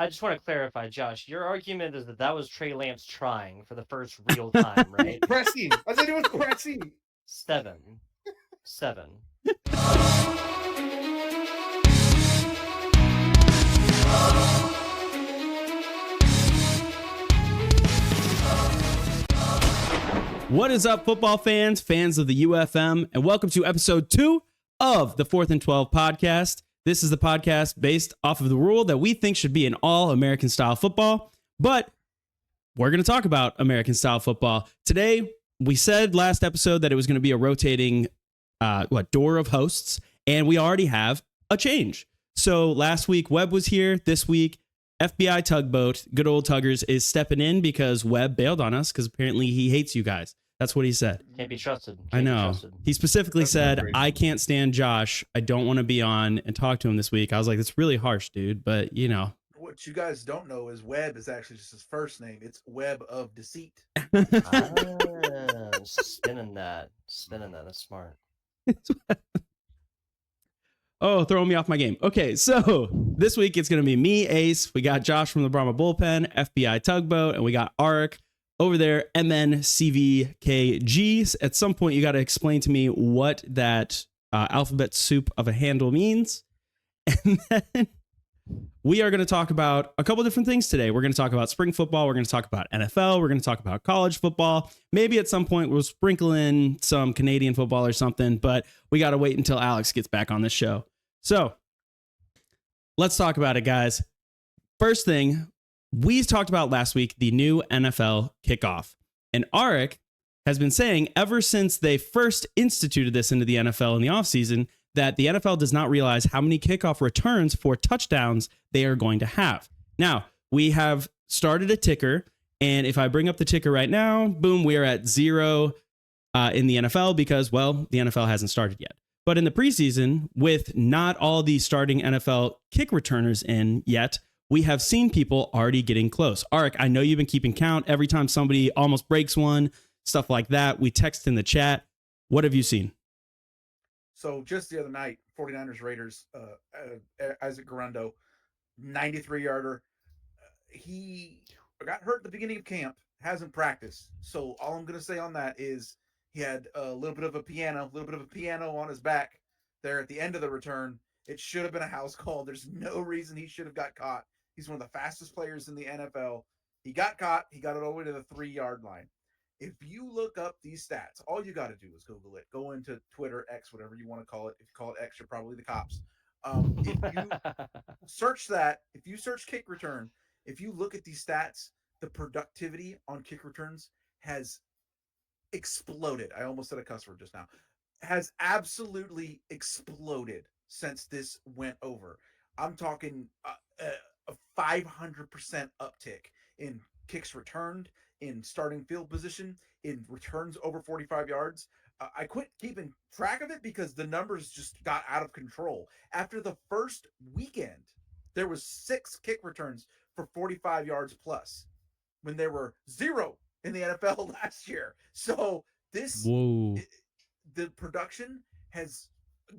I just want to clarify, Josh. Your argument is that was Trey Lance trying for the first real time, right? Pressing. I said it was pressing. 7. What is up, football fans of the UFM, and welcome to episode 2 of the 4th and 12 podcast. This is the podcast based off of the rule that we think should be an all-American style football, but we're going to talk about American style football. Today, we said last episode that it was going to be a rotating door of hosts, and we already have a change. So last week, Webb was here. This week, FBI Tugboat, good old Tuggers, is stepping in because Webb bailed on us because apparently he hates you guys. That's what he said. Can't be trusted. I know. He specifically said, I can't stand Josh. I don't want to be on and talk to him this week. I was like, that's really harsh, dude. But, you know. What you guys don't know is Webb is actually just his first name. It's Web of Deceit. Spinning that. That's smart. Oh, throwing me off my game. Okay, so this week it's going to be me, Ace. We got Josh from the Brahma Bullpen, FBI Tugboat, and we got Arik over there, MNCVKG. At some point, you got to explain to me what that alphabet soup of a handle means. And then we are going to talk about a couple different things today. We're going to talk about spring football. We're going to talk about NFL. We're going to talk about college football. Maybe at some point we'll sprinkle in some Canadian football or something, but we got to wait until Alex gets back on this show. So let's talk about it, guys. First thing, we talked about last week the new NFL kickoff. And Arik has been saying ever since they first instituted this into the NFL in the offseason that the NFL does not realize how many kickoff returns for touchdowns they are going to have. Now, we have started a ticker, and if I bring up the ticker right now, boom, we are at 0 in the NFL because, well, the NFL hasn't started yet. But in the preseason, with not all the starting NFL kick returners in yet, we have seen people already getting close. Arik, I know you've been keeping count every time somebody almost breaks one, stuff like that. We text in the chat. What have you seen? So just the other night, 49ers Raiders, Isaac Guerrero, 93-yarder. He got hurt at the beginning of camp, hasn't practiced. So all I'm going to say on that is he had a little bit of a piano on his back there at the end of the return. It should have been a house call. There's no reason he should have got caught. He's one of the fastest players in the NFL. He got caught. He got it all the way to the 3-yard line. If you look up these stats, all you got to do is Google it. Go into Twitter, X, whatever you want to call it. If you call it X, you're probably the cops. If you search that, if you search kick return, if you look at these stats, the productivity on kick returns has exploded. I almost said a cuss word just now. Has absolutely exploded since this went over. I'm talking a 500% uptick in kicks returned, in starting field position, in returns over 45 yards. I quit keeping track of it because the numbers just got out of control. After the first weekend, there was 6 kick returns for 45 yards plus when there were 0 in the NFL last year. So this, the production has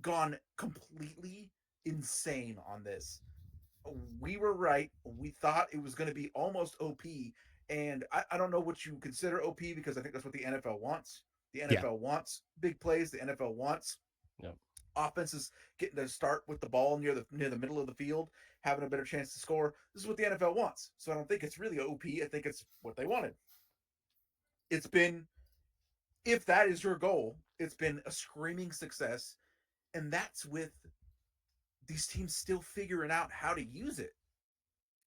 gone completely insane on this. We were right. We thought it was going to be almost OP. And I don't know what you consider OP because I think that's what the NFL wants. The NFL wants big plays. The NFL wants offenses getting to start with the ball near the middle of the field, having a better chance to score. This is what the NFL wants. So I don't think it's really OP. I think it's what they wanted. It's been, if that is your goal, it's been a screaming success. And that's with these teams still figuring out how to use it.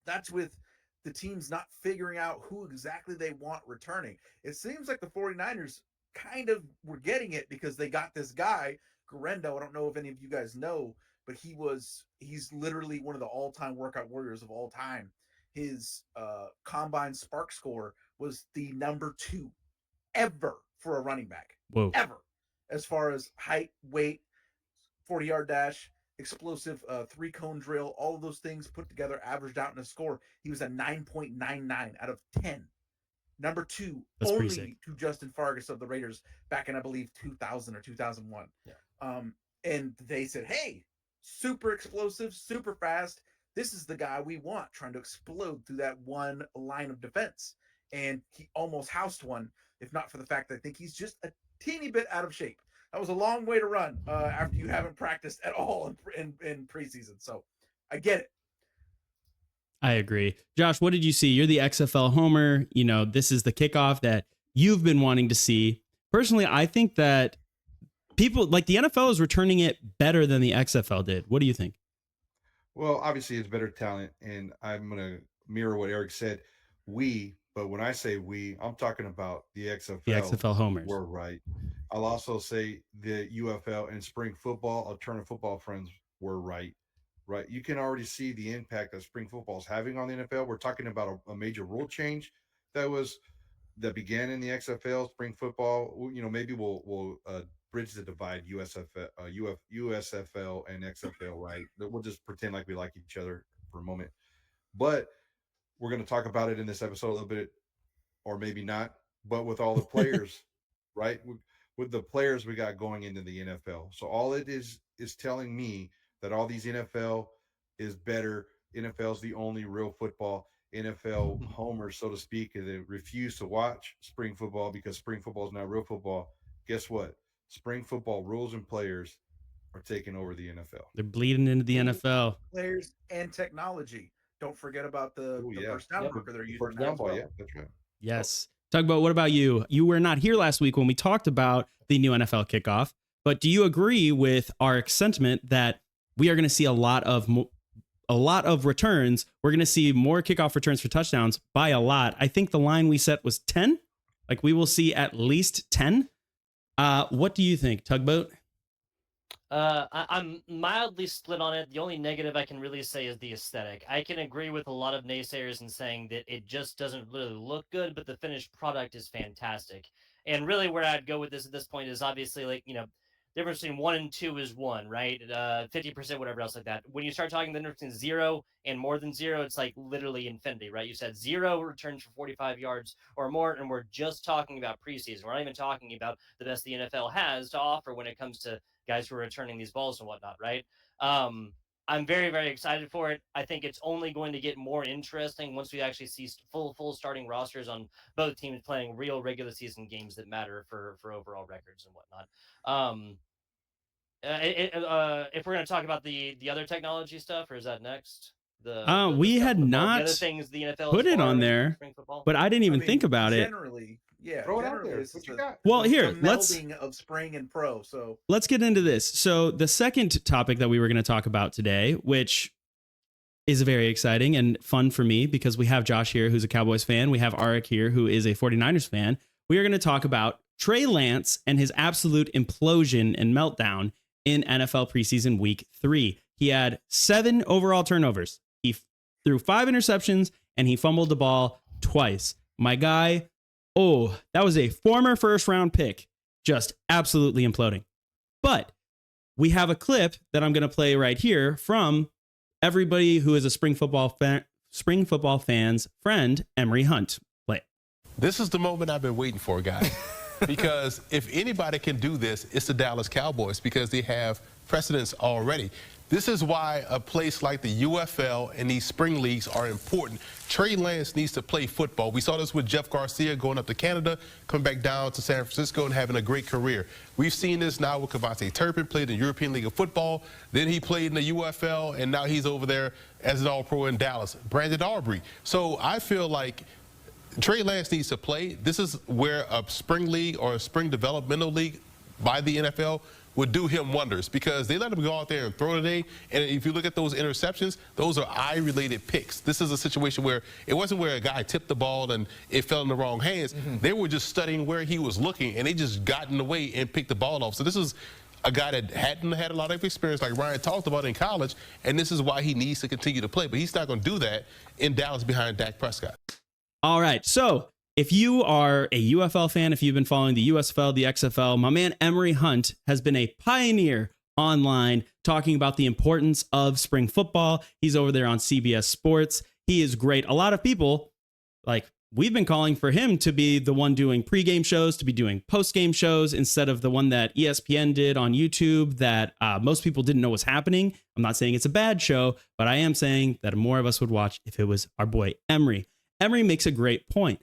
That's with the teams not figuring out who exactly they want returning. It seems like the 49ers kind of were getting it because they got this guy, Guerrero. I don't know if any of you guys know, but he's literally one of the all-time workout warriors of all time. His combine spark score was the number 2 ever for a running back. Whoa. Ever. As far as height, weight, 40-yard dash, explosive 3-cone drill, all of those things put together, averaged out in a score. He was a 9.99 out of 10. Number 2, That's only to Justin Fargas of the Raiders back in, I believe, 2000 or 2001. Yeah. And they said, hey, super explosive, super fast. this is the guy we want trying to explode through that one line of defense. And he almost housed one, if not for the fact that I think he's just a teeny bit out of shape. That was a long way to run after you haven't practiced at all in preseason. So I get it. I agree. Josh, what did you see? You're the XFL homer. You know, this is the kickoff that you've been wanting to see. Personally, I think that people like the NFL is returning it better than the XFL did. What do you think? Well, obviously it's better talent, and I'm going to mirror what Eric said. But when I say we, I'm talking about the XFL. The XFL homers. We're right. I'll also say the UFL and spring football, alternative football friends were right. Right. You can already see the impact that spring football is having on the NFL. We're talking about a major rule change that began in the XFL, spring football. You know, maybe we'll bridge the divide, USFL and XFL, right? We'll just pretend like we like each other for a moment. But we're going to talk about it in this episode a little bit, or maybe not. But with all the players, right? With the players we got going into the NFL. So all it is telling me that all these NFL is better. NFL is the only real football. NFL homers, so to speak, and they refuse to watch spring football because spring football is not real football. Guess what? Spring football rules and players are taking over the NFL. They're bleeding into the NFL. Players and technology. Don't forget about the first down marker they're using. First down ball, yeah, that's right. Yes. Tugboat, what about you? You were not here last week when we talked about the new NFL kickoff, but do you agree with our sentiment that we are going to see a lot of returns? We're going to see more kickoff returns for touchdowns by a lot. I think the line we set was 10. Like we will see at least 10. What do you think, Tugboat? I'm mildly split on it. The only negative I can really say is the aesthetic. I can agree with a lot of naysayers in saying that it just doesn't really look good, but the finished product is fantastic. And really where I'd go with this at this point is obviously like, you know, the difference between 1 and 2 is 1, right? 50%, whatever else like that. When you start talking the difference between 0 and more than 0, it's like literally infinity, right? You said 0 returns for 45 yards or more, and we're just talking about preseason. We're not even talking about the best the NFL has to offer when it comes to guys who are returning these balls and whatnot, right? I'm very, very excited for it. I think it's only going to get more interesting once we actually see full starting rosters on both teams playing real regular season games that matter for overall records and whatnot. If we're going to talk about the other technology stuff, or is that next? We had not the other things the NFL put it on there, but I didn't even think about it. Generally, yeah. Throw it out there. What you got? Well, here, let's melding of spring and pro. So let's get into this. So the second topic that we were going to talk about today, which is very exciting and fun for me because we have Josh here, who's a Cowboys fan. We have Arik here, who is a 49ers fan. We are going to talk about Trey Lance and his absolute implosion and meltdown in NFL preseason week 3. He had 7 overall turnovers. He threw 5 interceptions and he fumbled the ball twice. My guy, that was a former first round pick, just absolutely imploding. But we have a clip that I'm going to play right here from everybody who is a spring football fan's friend, Emery Hunt. Play it. This is the moment I've been waiting for, guys. Because if anybody can do this, it's the Dallas Cowboys because they have precedence already. This is why a place like the UFL and these spring leagues are important. Trey Lance needs to play football. We saw this with Jeff Garcia going up to Canada, coming back down to San Francisco and having a great career. We've seen this now with Kavante Turpin, played in the European League of Football. Then he played in the UFL, and now he's over there as an All-Pro in Dallas. Brandon Aubrey. So I feel like Trey Lance needs to play. This is where a spring league or a spring developmental league by the NFL would do him wonders because they let him go out there and throw today. And if you look at those interceptions, those are eye-related picks. This is a situation where it wasn't where a guy tipped the ball and it fell in the wrong hands. They were just studying where he was looking, and they just got in the way and picked the ball off. So this is a guy that hadn't had a lot of experience like Ryan talked about in college, and this is why he needs to continue to play. But he's not going to do that in Dallas behind Dak Prescott. All right, so if you are a UFL fan, if you've been following the USFL, the XFL, my man Emery Hunt has been a pioneer online talking about the importance of spring football. He's over there on CBS Sports. He is great. A lot of people, like we've been calling for him to be the one doing pregame shows, to be doing postgame shows instead of the one that ESPN did on YouTube that most people didn't know was happening. I'm not saying it's a bad show, but I am saying that more of us would watch if it was our boy Emery. Emery makes a great point.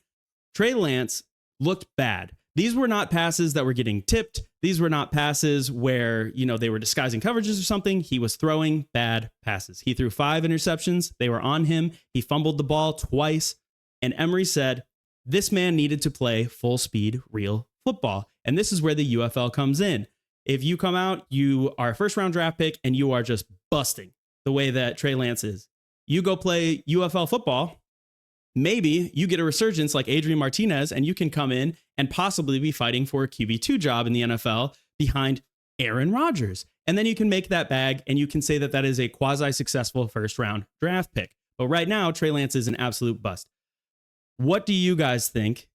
Trey Lance looked bad. These were not passes that were getting tipped. These were not passes where, they were disguising coverages or something. He was throwing bad passes. He threw 5 interceptions. They were on him. He fumbled the ball twice. And Emery said, this man needed to play full speed, real football. And this is where the UFL comes in. If you come out, you are a first round draft pick and you are just busting the way that Trey Lance is. You go play UFL football. Maybe you get a resurgence like Adrian Martinez and you can come in and possibly be fighting for a QB2 job in the NFL behind Aaron Rodgers. And then you can make that bag and you can say that that is a quasi-successful first round draft pick. But right now, Trey Lance is an absolute bust. What do you guys think?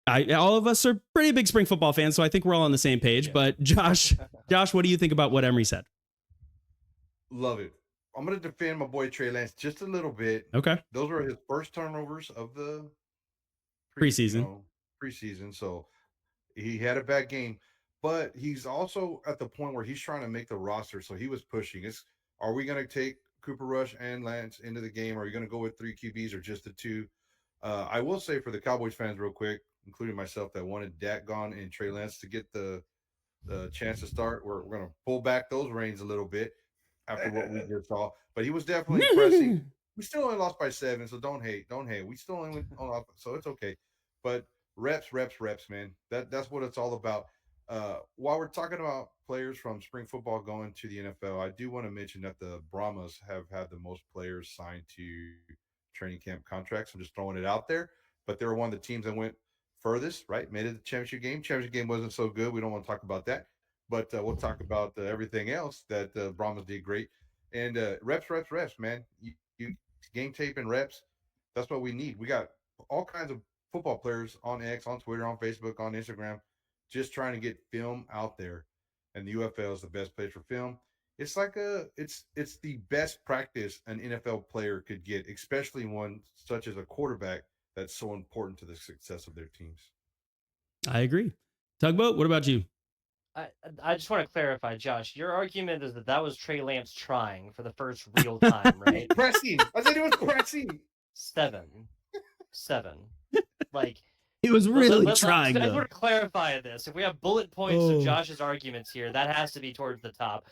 All of us are pretty big spring football fans, so I think we're all on the same page. Yeah. But Josh, what do you think about what Emery said? Love it. I'm going to defend my boy Trey Lance just a little bit. Okay. Those were his first turnovers of the preseason. Preseason. So he had a bad game, but he's also at the point where he's trying to make the roster. So he was pushing. Are we going to take Cooper Rush and Lance into the game? Are you going to go with 3 QBs or just the 2? I will say for the Cowboys fans real quick, including myself, that wanted Dak gone and Trey Lance to get the chance to start, we're going to pull back those reins a little bit after what we just saw. But he was definitely impressing. We still only lost by 7, so don't hate. We still only lost, so it's okay. But reps, man. That's what it's all about. While we're talking about players from spring football going to the NFL, I do want to mention that the Brahmas have had the most players signed to training camp contracts. I'm just throwing it out there. But they were one of the teams that went furthest, right? Made it to the championship game. Championship game wasn't so good. We don't want to talk about that. But we'll talk about everything else that Brahmas did great. And reps, man. You game tape and reps. That's what we need. We got all kinds of football players on X, on Twitter, on Facebook, on Instagram, just trying to get film out there. And the UFL is the best place for film. It's like it's the best practice an NFL player could get, especially one such as a quarterback that's so important to the success of their teams. I agree. Tugboat, what about you? I just want to clarify, Josh. Your argument is that was Trey Lance trying for the first real time, right? Pressing. I said it was pressing. 7. Like he was really trying. I just want to clarify this. If we have bullet points of Josh's arguments here, that has to be towards the top.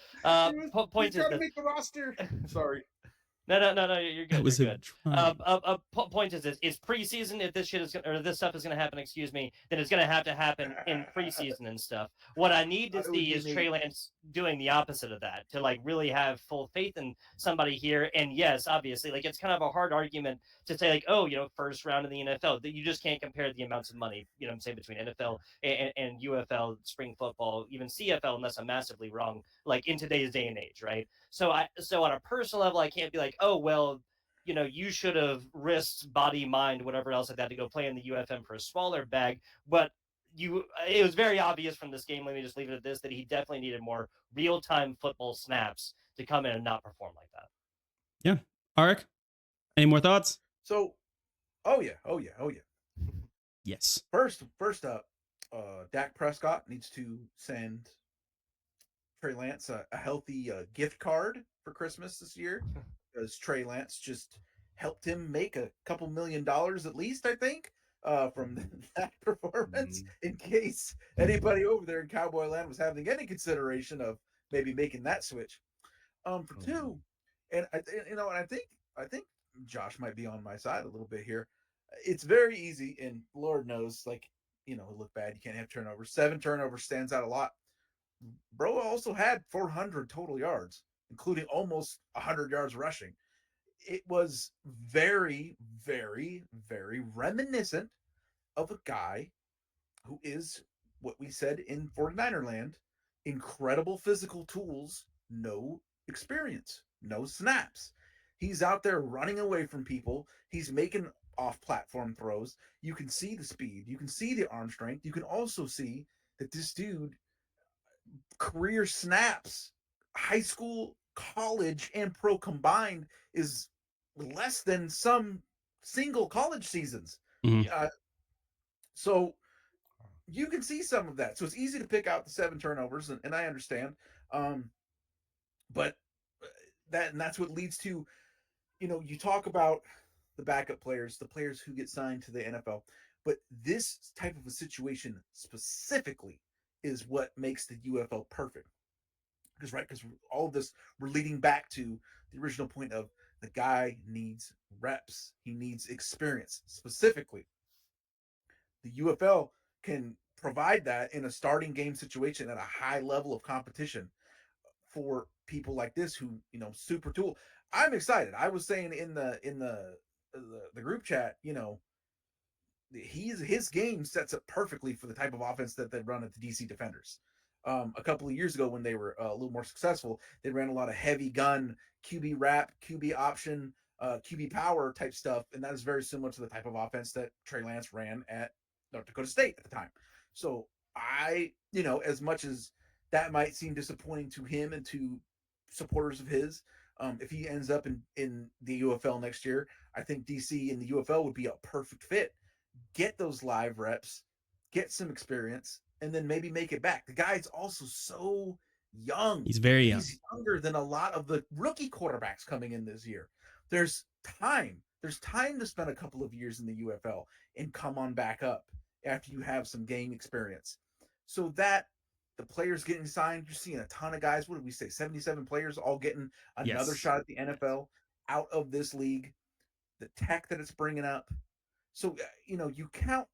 Point is to make the roster. Sorry. No, you're good. Was you're good. Point is this: it's preseason. If this shit is or this stuff is going to happen, then it's going to have to happen in preseason and stuff. What I need to see is Trey Lance doing the opposite of that, to like really have full faith in somebody here. And yes, obviously, like it's kind of a hard argument to say, like, first round in the NFL. That you just can't compare the amounts of money, I'm saying, between NFL and UFL, spring football, even CFL, unless I'm massively wrong, like in today's day and age, right? So on a personal level, I can't be like, oh, well, you should have risked body, mind, whatever else like that to go play in the UFM for a smaller bag. But it was very obvious from this game, let me just leave it at this, that he definitely needed more real-time football snaps to come in and not perform like that. Yeah. Arik, any more thoughts? So, oh yeah. Yes. First up, Dak Prescott needs to send Trey Lance a healthy gift card for Christmas this year, because Trey Lance just helped him make a couple $1 million at least, I think, from that performance. In case anybody over there in Cowboy Land was having any consideration of maybe making that switch. For 2, and I think Josh might be on my side a little bit here. It's very easy, and Lord knows, like, look bad. You can't have turnovers. 7 turnovers stands out a lot. Bro also had 400 total yards, including almost 100 yards rushing. It was very, very, very reminiscent of a guy who is what we said in 49er land: incredible physical tools, no experience, no snaps. He's out there running away from people. He's making off-platform throws. You can see the speed. You can see the arm strength. You can also see that this dude, career snaps, high school, college, and pro combined, is less than some single college seasons. Mhm. So you can see some of that. So it's easy to pick out the 7 turnovers, and I understand. But that's what leads to, you talk about the backup players, the players who get signed to the NFL, but this type of a situation specifically is what makes the UFL perfect. Because all of this, we're leading back to the original point of the guy needs reps. He needs experience. Specifically, the UFL can provide that in a starting game situation at a high level of competition for people like this who, super tool. I'm excited. I was saying in the group chat, his game sets up perfectly for the type of offense that they run at the DC Defenders. A couple of years ago, when they were a little more successful, they ran a lot of heavy gun, QB wrap, QB option, QB power type stuff, and that is very similar to the type of offense that Trey Lance ran at North Dakota State at the time. So as much as that might seem disappointing to him and to supporters of his, if he ends up in the UFL next year, I think DC and the UFL would be a perfect fit. Get those live reps, get some experience, and then maybe make it back. The guy's also so young. He's very young. He's younger than a lot of the rookie quarterbacks coming in this year. There's time. There's time to spend a couple of years in the UFL and come on back up after you have some game experience. So that the players getting signed, you're seeing a ton of guys. What did we say? 77 players all getting another shot at the NFL out of this league. The tech that it's bringing up. So, you count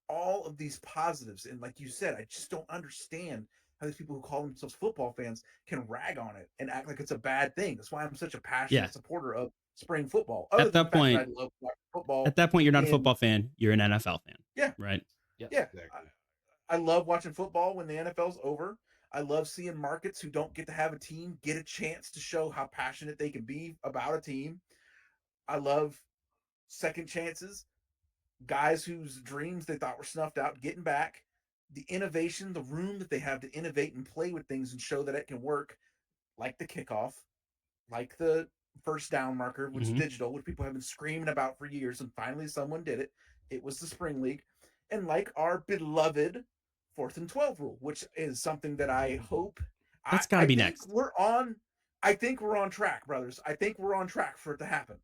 all of these positives. And like you said, I just don't understand how these people who call themselves football fans can rag on it and act like it's a bad thing. That's why I'm such a passionate supporter of spring football. At that point, I love football. At that point, you're not a football fan. You're an NFL fan. Yeah. Right. Yeah. Exactly. I love watching football when the NFL's over. I love seeing markets who don't get to have a team get a chance to show how passionate they can be about a team. I love second chances. Guys whose dreams they thought were snuffed out, getting back, the innovation, the room that they have to innovate and play with things and show that it can work, like the kickoff, like the first down marker, which is digital, which people have been screaming about for years, and finally someone did it. It was the Spring League. And like our beloved 4th and 12 rule, which is something that I hope that's got to be next. I think we're on track, brothers. I think we're on track for it to happen.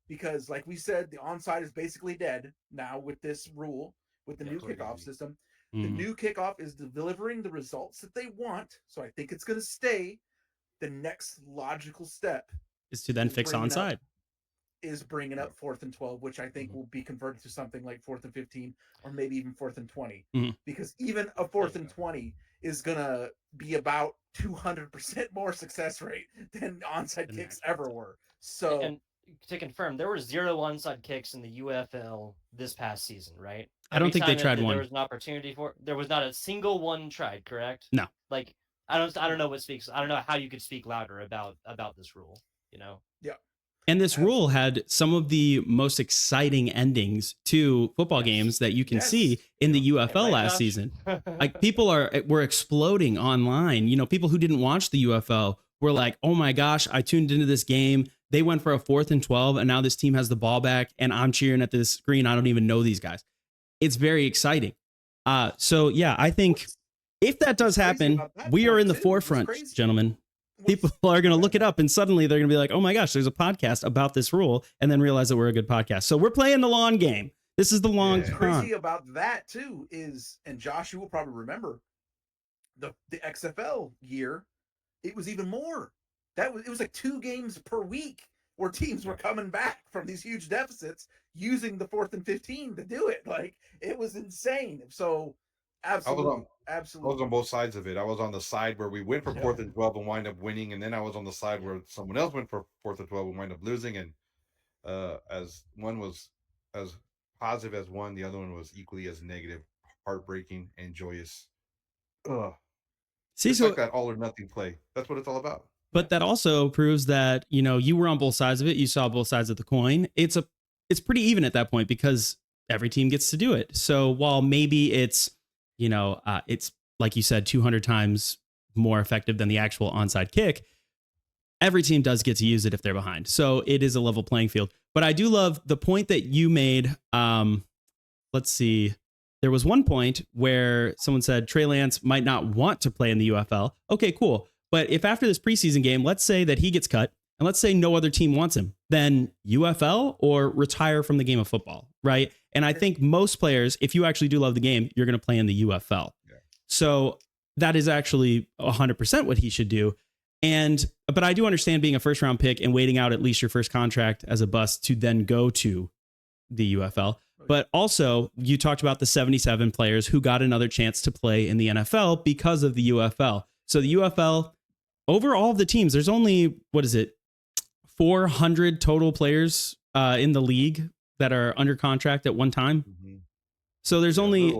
Because, like we said, the onside is basically dead now with this rule, with the new kickoff system. The new kickoff is delivering the results that they want. So I think it's going to stay. The next logical step is to then fix onside. Is bringing up 4th and 12, which I think will be converted to something like 4th and 15, or maybe even 4th and 20. Because even a 4th and 20 is going to be about 200% more success rate than onside kicks ever were. So. And to confirm, there were 0 onside kicks in the UFL this past season, right? I don't think they tried one. There was an opportunity for. There was not a single one tried, correct? No. Like I don't know what speaks. I don't know how you could speak louder about this rule. Yeah. And this rule had some of the most exciting endings to football games that you can see in the UFL last season. Like people were exploding online. People who didn't watch the UFL were like, "Oh my gosh, I tuned into this game. They went for a 4th and 12, and now this team has the ball back, and I'm cheering at this screen. I don't even know these guys." It's very exciting. So yeah, I think if that does happen, we are in the forefront, gentlemen. People are going to look it up, and suddenly they're going to be like, "Oh my gosh, there's a podcast about this rule," and then realize that we're a good podcast. So we're playing the long game. This is the long. What's crazy about that too is, and Josh, you will probably remember the XFL year. It was even more. It was like 2 games per week where teams were coming back from these huge deficits using the 4th and 15 to do it. Like it was insane. So absolutely. I was on both sides of it. I was on the side where we went for 4th and 12 and wind up winning, and then I was on the side where someone else went for 4th and 12 and wind up losing. And as one was as positive as one, the other one was equally as negative, heartbreaking, and joyous. See, so like that all or nothing play. That's what it's all about. But that also proves that, you were on both sides of it. You saw both sides of the coin. It's pretty even at that point because every team gets to do it. So while maybe it's like you said, 200 times more effective than the actual onside kick, every team does get to use it if they're behind. So it is a level playing field. But I do love the point that you made let's see. There was one point where someone said Trey Lance might not want to play in the UFL. Okay, cool. But if after this preseason game, let's say that he gets cut, and let's say no other team wants him, then UFL or retire from the game of football, right? And I think most players, if you actually do love the game, you're going to play in the UFL. Yeah. So that is actually 100% what he should do. But I do understand being a first round pick and waiting out at least your first contract as a bust to then go to the UFL. But also, you talked about the 77 players who got another chance to play in the NFL because of the UFL. So the UFL, over all of the teams, there's only, 400 total players in the league that are under contract at one time. Mm-hmm. So there's only,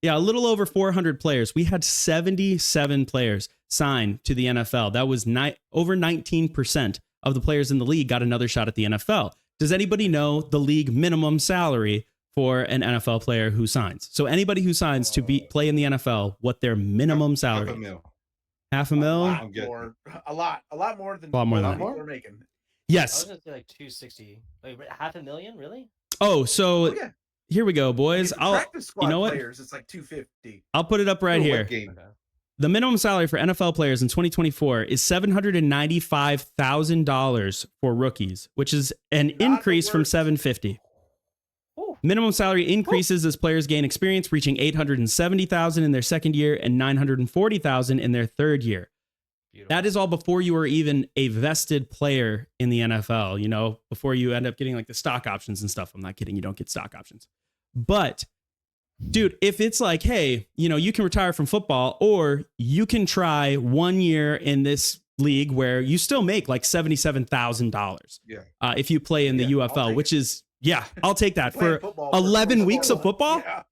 a little over 400 players. We had 77 players signed to the NFL. That was over 19% of the players in the league got another shot at the NFL. Does anybody know the league minimum salary for an NFL player who signs? So anybody who signs to play in the NFL, what their minimum salary? $500,000. A lot more than people are making. Yes. I was going to say like 260. Wait, $500,000, really? Oh, so here we go, boys. Practice squad players, it's like 250. I'll put it up right here. Okay. The minimum salary for NFL players in 2024 is $795,000 for rookies, which is an increase from $750,000. Minimum salary increases as players gain experience, reaching $870,000 in their second year and $940,000 in their third year. Beautiful. That is all before you are even a vested player in the NFL, before you end up getting like the stock options and stuff. I'm not kidding. You don't get stock options. But dude, if it's like, hey, you can retire from football or you can try 1 year in this league where you still make like $77,000 if you play in the UFL, which is, I'll take that for 11 weeks of football. Yeah.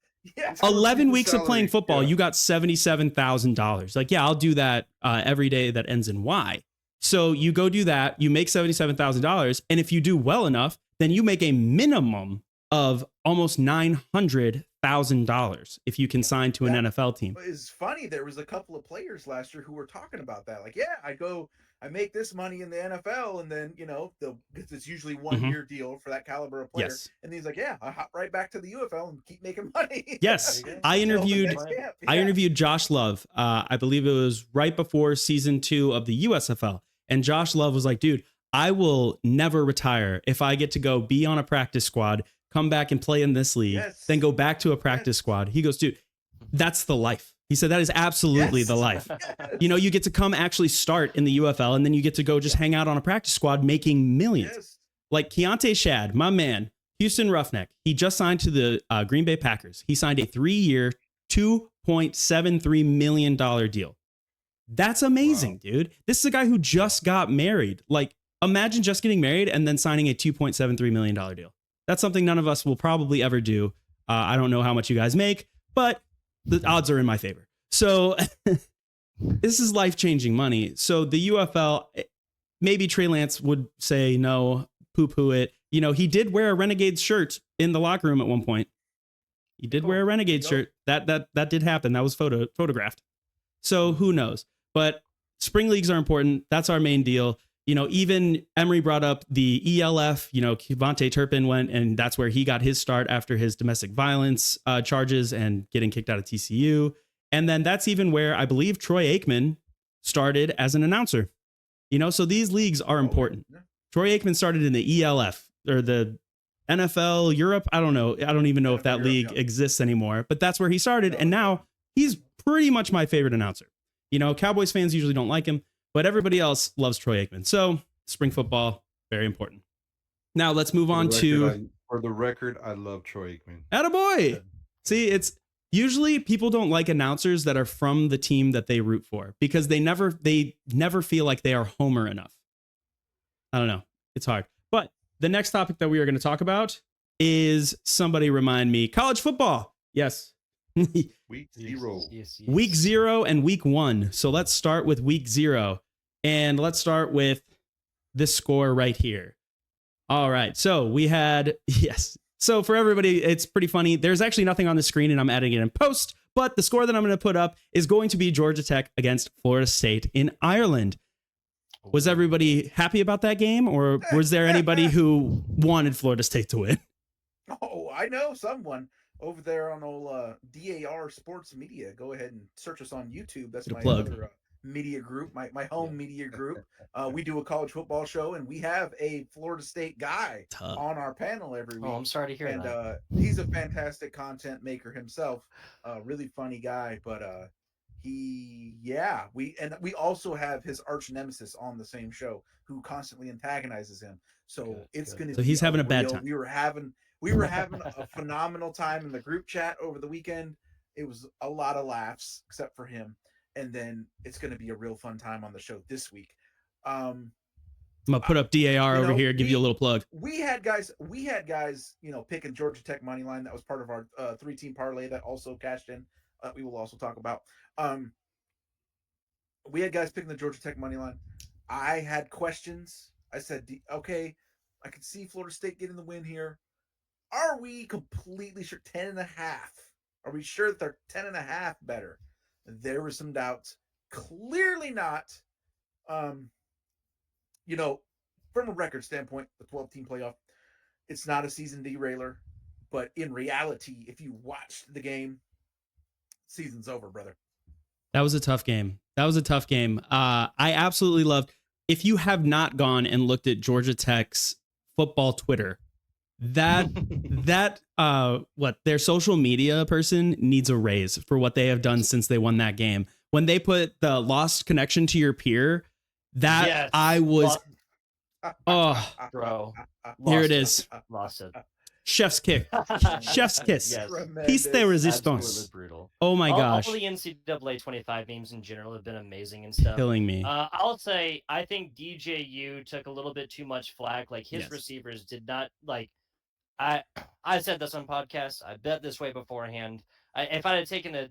11 weeks of playing football, you got $77,000. Like, I'll do that every day that ends in Y. So you go do that, you make $77,000. And if you do well enough, then you make a minimum of almost $900,000 if you can sign to an NFL team. It's funny. There was a couple of players last year who were talking about that. Like, I make this money in the NFL, and then, because it's usually 1 year deal for that caliber of player. Yes. And he's like, I hop right back to the UFL and keep making money. Yes. I interviewed Josh Love. I believe it was right before season 2 of the USFL. And Josh Love was like, dude, I will never retire if I get to go be on a practice squad, come back and play in this league, then go back to a practice squad. He goes, dude, that's the life. He said that is absolutely the life. Yes. You get to come actually start in the UFL, and then you get to go just hang out on a practice squad making millions. Yes. Like Keontae Shad, my man, Houston Roughneck, he just signed to the Green Bay Packers. He signed a 3-year, $2.73 million deal. That's amazing, dude. This is a guy who just got married. Like, imagine just getting married and then signing a $2.73 million deal. That's something none of us will probably ever do. I don't know how much you guys make, but the odds are in my favor. So this is life-changing money. So the UFL, maybe Trey Lance would say no, poo-poo it. He did wear a Renegades shirt in the locker room at one point. He did wear a Renegades shirt. That did happen. That was photographed. So who knows? But spring leagues are important. That's our main deal. Even Emery brought up the ELF, Kevontae Turpin went, and that's where he got his start after his domestic violence charges and getting kicked out of TCU. And then that's even where I believe Troy Aikman started as an announcer. So these leagues are important. Troy Aikman started in the ELF or the NFL Europe. I don't know. I don't even know if that league exists anymore, but that's where he started. And now he's pretty much my favorite announcer. Cowboys fans usually don't like him, but everybody else loves Troy Aikman. So spring football, very important. Now let's move on to... For the record, I love Troy Aikman. Attaboy! See, it's usually people don't like announcers that are from the team that they root for because they never feel like they are Homer enough. I don't know. It's hard. But the next topic that we are going to talk about is, somebody remind me, college football. Yes. Week 0. Yes. Week 0 and week 1. So let's start with week 0. And let's start with this score right here. All right. So we had, So for everybody, it's pretty funny. There's actually nothing on the screen and I'm adding it in post, but the score that I'm going to put up is going to be Georgia Tech against Florida State in Ireland. Was everybody happy about that game, or was there anybody who wanted Florida State to win? Oh, I know someone over there on old DAR Sports Media. Go ahead and search us on YouTube. That's Get a my plug. other media group, my home media group. We do a college football show, and we have a Florida State guy Tough. on our panel every week. Oh, I'm sorry to hear And that. he's a fantastic content maker himself. Really funny guy, but we also have his arch nemesis on the same show who constantly antagonizes him. So it's going to So be he's having a bad real- time. we were having a phenomenal time in the group chat over the weekend. It was a lot of laughs, except for him. And then it's going to be a real fun time on the show this week. I'm gonna put up DAR over here, give you a little plug. We had guys, picking Georgia Tech money line. That was part of our 3-team parlay that also cashed in. We will also talk about. We had guys picking the Georgia Tech money line. I had questions. I said, okay, I can see Florida State getting the win here. Are we completely sure? 10.5. Are we sure that they're 10.5 better? There were some doubts. Clearly not. From a record standpoint, the 12-team playoff, it's not a season derailer. But in reality, if you watched the game, season's over, brother. That was a tough game. I absolutely loved. If you have not gone and looked at Georgia Tech's football Twitter, their social media person needs a raise for what they have done since they won that game. When they put the lost connection to your peer, I was, bro. Here it is. Lost it. Chef's kick. Chef's kiss. Yes. Piece de resistance. Absolutely brutal. Oh my gosh. All the NCAA 25 memes in general have been amazing and stuff. Killing me. I'll say I think DJU took a little bit too much flack. Like his Yes. receivers did not like. I said this on podcasts. I bet this way beforehand. If I had taken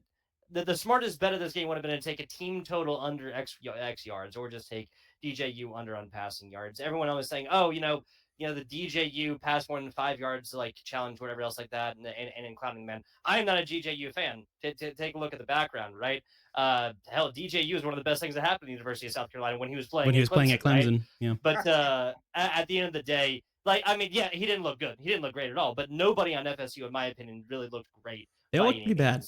the smartest bet of this game would have been to take a team total under X yards or just take DJU under on passing yards. Everyone else was saying, oh, the DJU pass more than 5 yards, like challenge, whatever else like that, and clowning man. I am not a DJU fan. To take a look at the background, right? Hell, DJU is one of the best things that happened at the University of South Carolina when he was playing. Playing at Clemson, right? yeah. But at the end of the day, he didn't look good. He didn't look great at all. But nobody on FSU, in my opinion, really looked great. They looked pretty bad.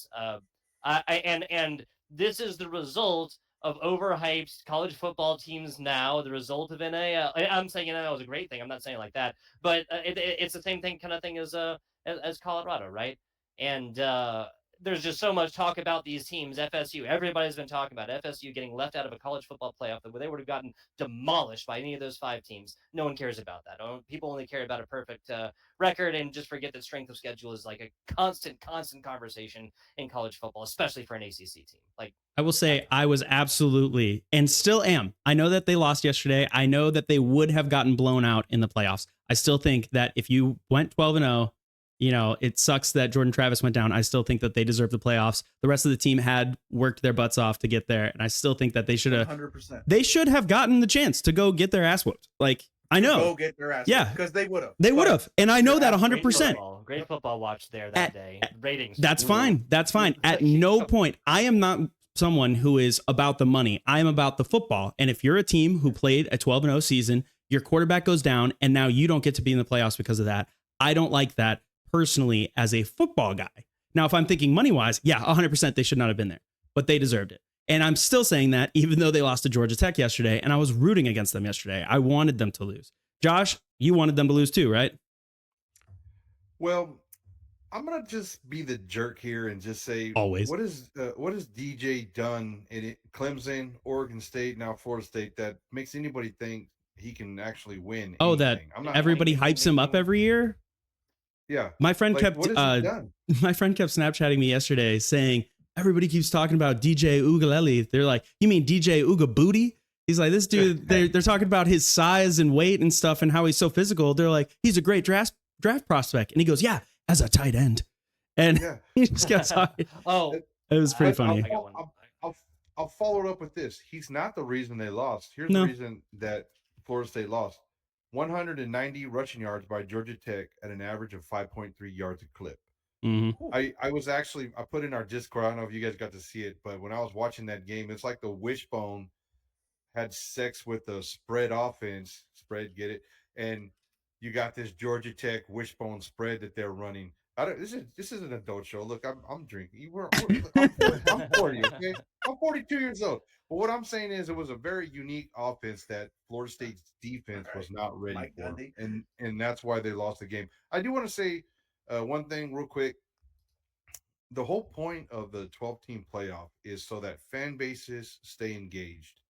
And this is the result of overhyped college football teams now, the result of NIL. I'm saying NIL is a great thing. I'm not saying it like that, but it's the same kind of thing as Colorado, right? And there's just so much talk about these teams. FSU, everybody's been talking about FSU getting left out of a college football playoff where they would have gotten demolished by any of those 5 teams. No one cares about that. People only care about a perfect record and just forget that strength of schedule is like a constant conversation in college football, especially for an ACC team. Like, I will say I was absolutely and still am. I know that they lost yesterday. I know that they would have gotten blown out in the playoffs. I still think that if you went 12-0, it sucks that Jordan Travis went down. I still think that they deserve the playoffs. The rest of the team had worked their butts off to get there, and I still think that they should have 100%. They should have gotten the chance to go get their ass whooped. Like, I know. Go get their ass. Yeah. Because they would have. They would have. And I know that 100%. Great football watch there that day. Ratings. That's fine. That's fine. At no point, I am not someone who is about the money. I am about the football. And if you're a team who played a 12-0 season, your quarterback goes down, and now you don't get to be in the playoffs because of that. I don't like that personally as a football guy. Now, if I'm thinking money-wise, yeah, 100% they should not have been there, but they deserved it. And I'm still saying that even though they lost to Georgia Tech yesterday, and I was rooting against them yesterday. I wanted them to lose. Josh, you wanted them to lose too, right? Well, I'm gonna just be the jerk here and just say, always, what has DJ done in Clemson, Oregon State, now Florida State that makes anybody think he can actually win? Oh, anything? That everybody hypes him up every year. Yeah, my friend kept Snapchatting me yesterday saying everybody keeps talking about DJ Ugalele. They're like, you mean DJ Uga Booty? He's like, this dude. They're talking about his size and weight and stuff and how he's so physical. They're like, he's a great draft prospect, and he goes, yeah, as a tight end, and he just kept talking. It was pretty funny. I'll follow it up with this. He's not the reason they lost. Here's the reason that Florida State lost. 190 rushing yards by Georgia Tech at an average of 5.3 yards a clip. Mm-hmm. I put in our Discord, I don't know if you guys got to see it, but when I was watching that game, it's like the wishbone had sex with the spread offense. Spread, get it? And You got this Georgia Tech wishbone spread that they're running. I don't. This is an adult show. Look, I'm drinking. I'm 40. Okay, I'm 42 years old. But what I'm saying is, it was a very unique offense that Florida State's defense was not ready Mike for, Gundy. and that's why they lost the game. I do want to say one thing real quick. The whole point of the 12-team playoff is so that fan bases stay engaged.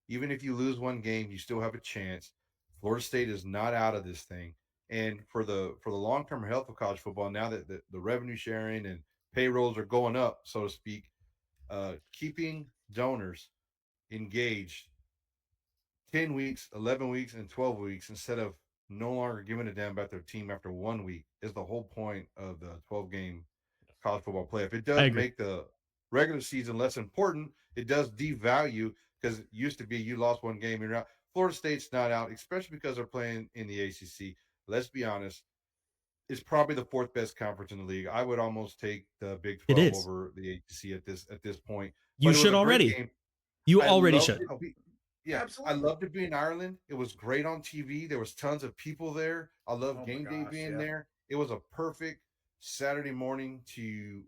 Even if you lose one game, you still have a chance. Florida State is not out of this thing. And for the long-term health of college football, now that the revenue sharing and payrolls are going up, so to speak, keeping donors engaged 10 weeks, 11 weeks, and 12 weeks instead of no longer giving a damn about their team after 1 week is the whole point of the 12-game college football playoff. It does make the regular season less important. It does devalue, because it used to be you lost one game and you're out. Florida State's not out, especially because they're playing in the ACC. Let's be honest. It's probably the fourth best conference in the league. I would almost take the Big 12 over the ACC at this point. You should already. You already should. Yeah, absolutely. I loved it being in Ireland. It was great on TV. There was tons of people there. I love game day being there. It was a perfect Saturday morning to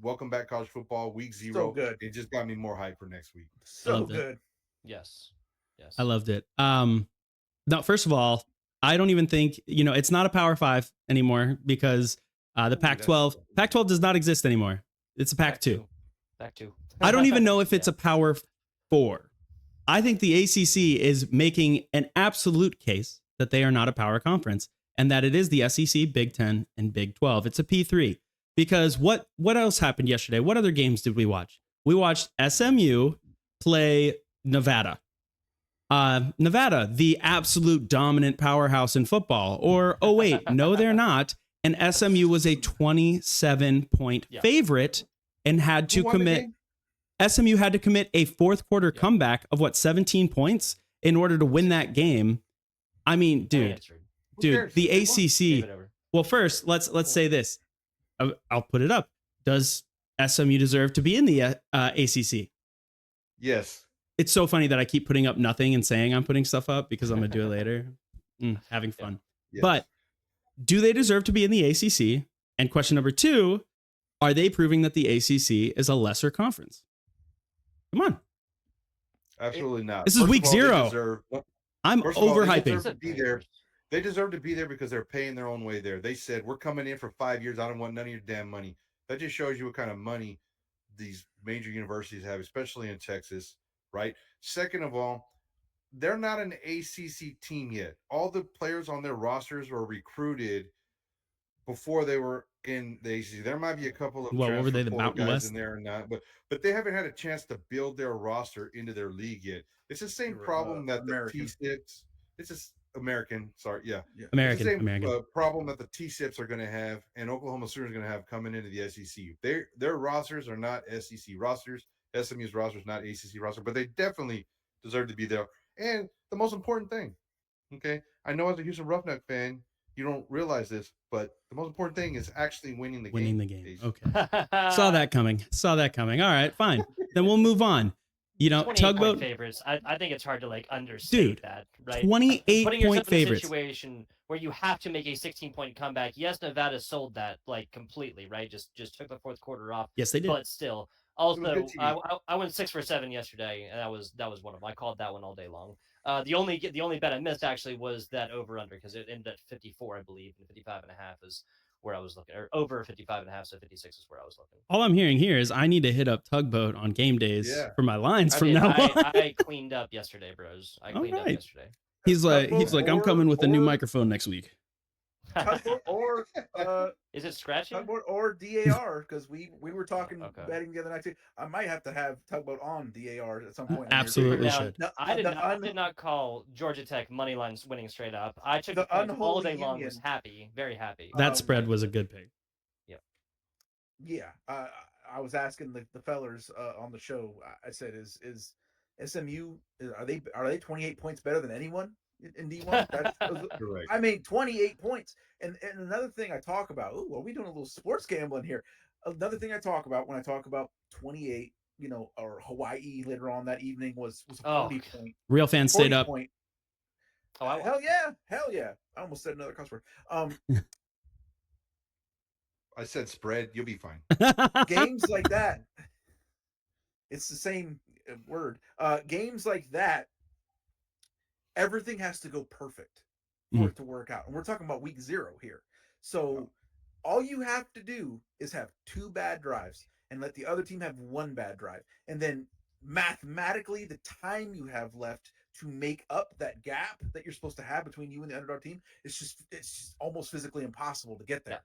welcome back college football week 0. So good. It just got me more hype for next week. So good. Yes. I loved it. No, first of all, I don't even think, it's not a Power 5 anymore, because the Pac-12 does not exist anymore. It's a Pac-2. Pac-2. I don't even know if it's a Power 4. I think the ACC is making an absolute case that they are not a power conference, and that it is the SEC, Big 10, and Big 12. It's a P3. Because what else happened yesterday? What other games did we watch? We watched SMU play Nevada. Nevada, the absolute dominant powerhouse in football. Or, oh wait, no, they're not. And SMU was a 27-point favorite and had to commit. SMU had to commit a fourth quarter comeback of 17 points in order to win that game. I mean, dude, the ACC. Well, first, let's say this. I'll put it up. Does SMU deserve to be in the ACC? Yes. It's so funny that I keep putting up nothing and saying I'm putting stuff up because I'm going to do it later. Having fun. Yes. But do they deserve to be in the ACC? And question number 2, are they proving that the ACC is a lesser conference? Come on. Absolutely not. This is week 0. I'm overhyping. They deserve to be there because they're paying their own way there. They said, we're coming in for 5 years. I don't want none of your damn money. That just shows you what kind of money these major universities have, especially in Texas, right? Second of all, they're not an ACC team yet. All the players on their rosters were recruited before they were in the ACC. There might be a couple of what were they, the Mountain guys West in there or not, but they haven't had a chance to build their roster into their league yet. It's the same problem that American. the T-Sips. It's just American. Sorry, yeah. American. It's the same American. problem that the T-Sips are going to have, and Oklahoma Sooners are going to have coming into the SEC. Their rosters are not SEC rosters. SMU's roster is not ACC roster, but they definitely deserve to be there. And the most important thing, okay, I know as a Houston Roughneck fan, you don't realize this, but the most important thing is actually winning the game. Okay. Saw that coming. All right, fine. Then we'll move on. Tugboat favorites. I think it's hard to understate that, right? 28 Putting yourself point favorites. In a situation where you have to make a 16-point comeback. Yes, Nevada sold that completely, right? Just took the fourth quarter off. Yes, they did. But still, also, I went 6 for 7 yesterday, and that was one of them. I called that one all day long. The only bet I missed actually was that over under, because it ended at 54, I believe, and 55.5 is where I was looking, or over 55.5, so 56 is where I was looking. All I'm hearing here is I need to hit up Tugboat on game days for my lines from now on. I cleaned up yesterday, bros. I cleaned up yesterday. He's like, I'm coming with a new microphone next week. Tugboat or is it scratchy? Tugboat or DAR, because we were talking betting the other night too. I might have to have Tugboat on DAR at some point. Absolutely should. I did not call Georgia Tech money lines winning straight up. I took the all day long. Was happy, very happy. That spread was a good pick. Yeah. I was asking the fellers on the show. I said, "Is SMU are they 28 points better than anyone in D1?" That's correct. I mean, 28 points. And another thing I talk about. Ooh, are we doing a little sports gambling here? Another thing I talk about when I talk about 28, or Hawaii later on that evening was 40 point. Real fans stayed up. Oh, I Hell yeah. Hell yeah. I almost said another cuss word. I said spread. You'll be fine. Games like that, it's the same word. Games like that, everything has to go perfect for it to work out. And we're talking about week 0 here. So all you have to do is have 2 bad drives and let the other team have 1 bad drive. And then mathematically, the time you have left to make up that gap that you're supposed to have between you and the underdog team, it's just almost physically impossible to get there. Yeah.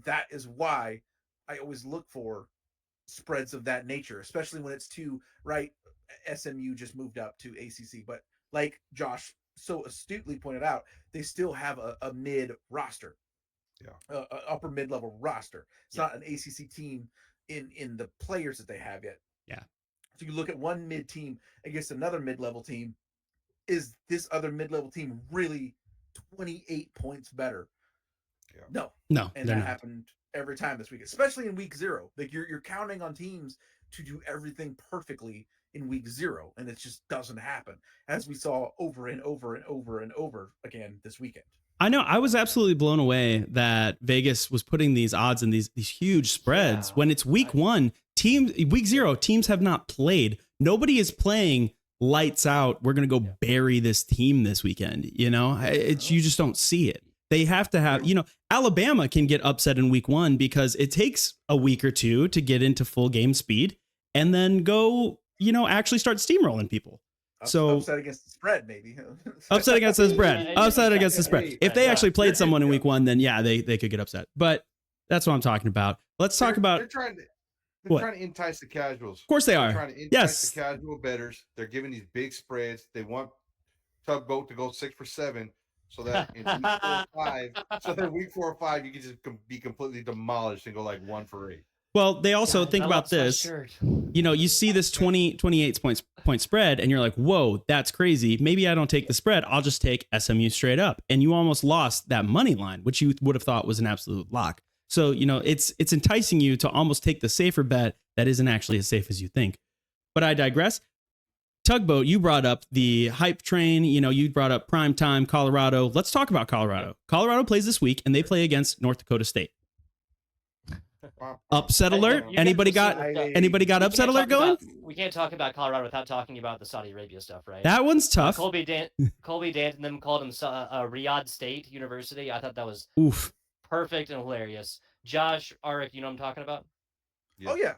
That is why I always look for spreads of that nature, especially when it's 2, right? SMU just moved up to ACC, but like Josh so astutely pointed out, they still have a mid roster, a upper mid-level roster. It's not an ACC team in the players that they have yet. Yeah. So you look at one mid team against another mid-level team. Is this other mid-level team really 28 points better? Yeah. No. And that happened every time this week, especially in week 0. Like you're counting on teams to do everything perfectly in week 0, and it just doesn't happen, as we saw over and over and over and over again this weekend. I know. I was absolutely blown away that Vegas was putting these odds and these huge spreads when it's week 1. Week 0, teams have not played. Nobody is playing lights out. We're going to go bury this team this weekend. You know, you just don't see it. They have to have, Alabama can get upset in week 1 because it takes a week or 2 to get into full game speed and then go, actually start steamrolling people. So upset against the spread, maybe. Upset against the spread. Upset against the spread. If they actually played someone in week 1, then they could get upset. But that's what I'm talking about. Let's talk about. They're trying to entice the casuals. Of course they are. They're trying to entice the casual bettors. They're giving these big spreads. They want Tugboat to go 6 for 7, so that in week 4 or 5, you can just be completely demolished and go like 1 for 8. Well, they also think about this. You see this 28 point spread and you're like, whoa, that's crazy. Maybe I don't take the spread. I'll just take SMU straight up. And you almost lost that money line, which you would have thought was an absolute lock. So, it's enticing you to almost take the safer bet that isn't actually as safe as you think. But I digress. Tugboat, you brought up the hype train. You brought up primetime Colorado. Let's talk about Colorado. Colorado plays this week and they play against North Dakota State. Upset alert. Anybody got upset alert going? We can't talk about Colorado without talking about the Saudi Arabia stuff, right? That one's tough. Colby Dant and them called him Riyadh State University. I thought that was perfect and hilarious. Josh, Arik, you know what I'm talking about? Yeah. Oh yeah.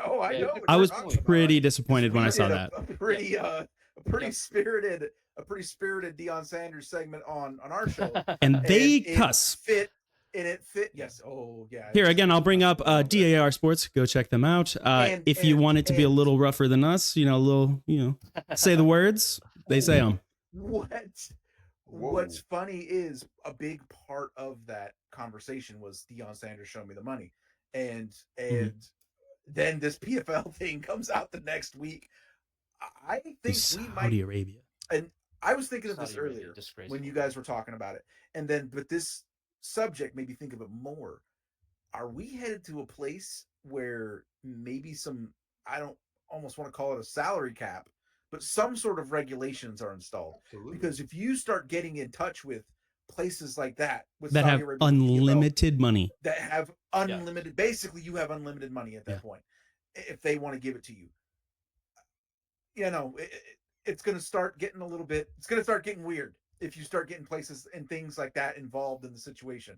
Oh, I know. I was pretty disappointed when I saw that. A pretty spirited Deion Sanders segment on our show, and they cuss. It fit. Yes. Oh, yeah. Here again, I'll bring up DAR Sports. Go check them out. If you want it to be a little rougher than us, say the words. They say them. What's funny is a big part of that conversation was Deion Sanders showing me the money, and then this PFL thing comes out the next week. I think Saudi Arabia. And I was thinking of this earlier when you guys were talking about it, but this subject made me think of it more. Are we headed to a place where maybe I don't almost want to call it a salary cap, but some sort of regulations are installed? Absolutely. Because if you start getting in touch with places like that with that have unlimited money, that have unlimited, basically you have unlimited money at that point, if they want to give it to you, it's going to start getting it's going to start getting weird if you start getting places and things like that involved in the situation.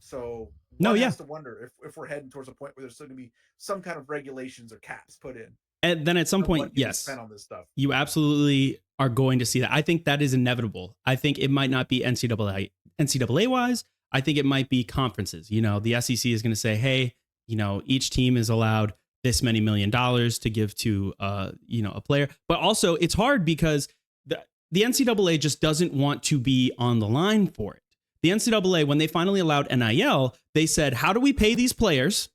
So one has to wonder if we're heading towards a point where there's going to be some kind of regulations or caps put in. And then at some point, yes, on this stuff. You absolutely are going to see that. I think that is inevitable. I think it might not be NCAA wise. I think it might be conferences. The SEC is going to say, hey, each team is allowed this many $1 million to give to, a player. But also it's hard because the NCAA just doesn't want to be on the line for it. The NCAA, when they finally allowed NIL, they said, how do we pay these players?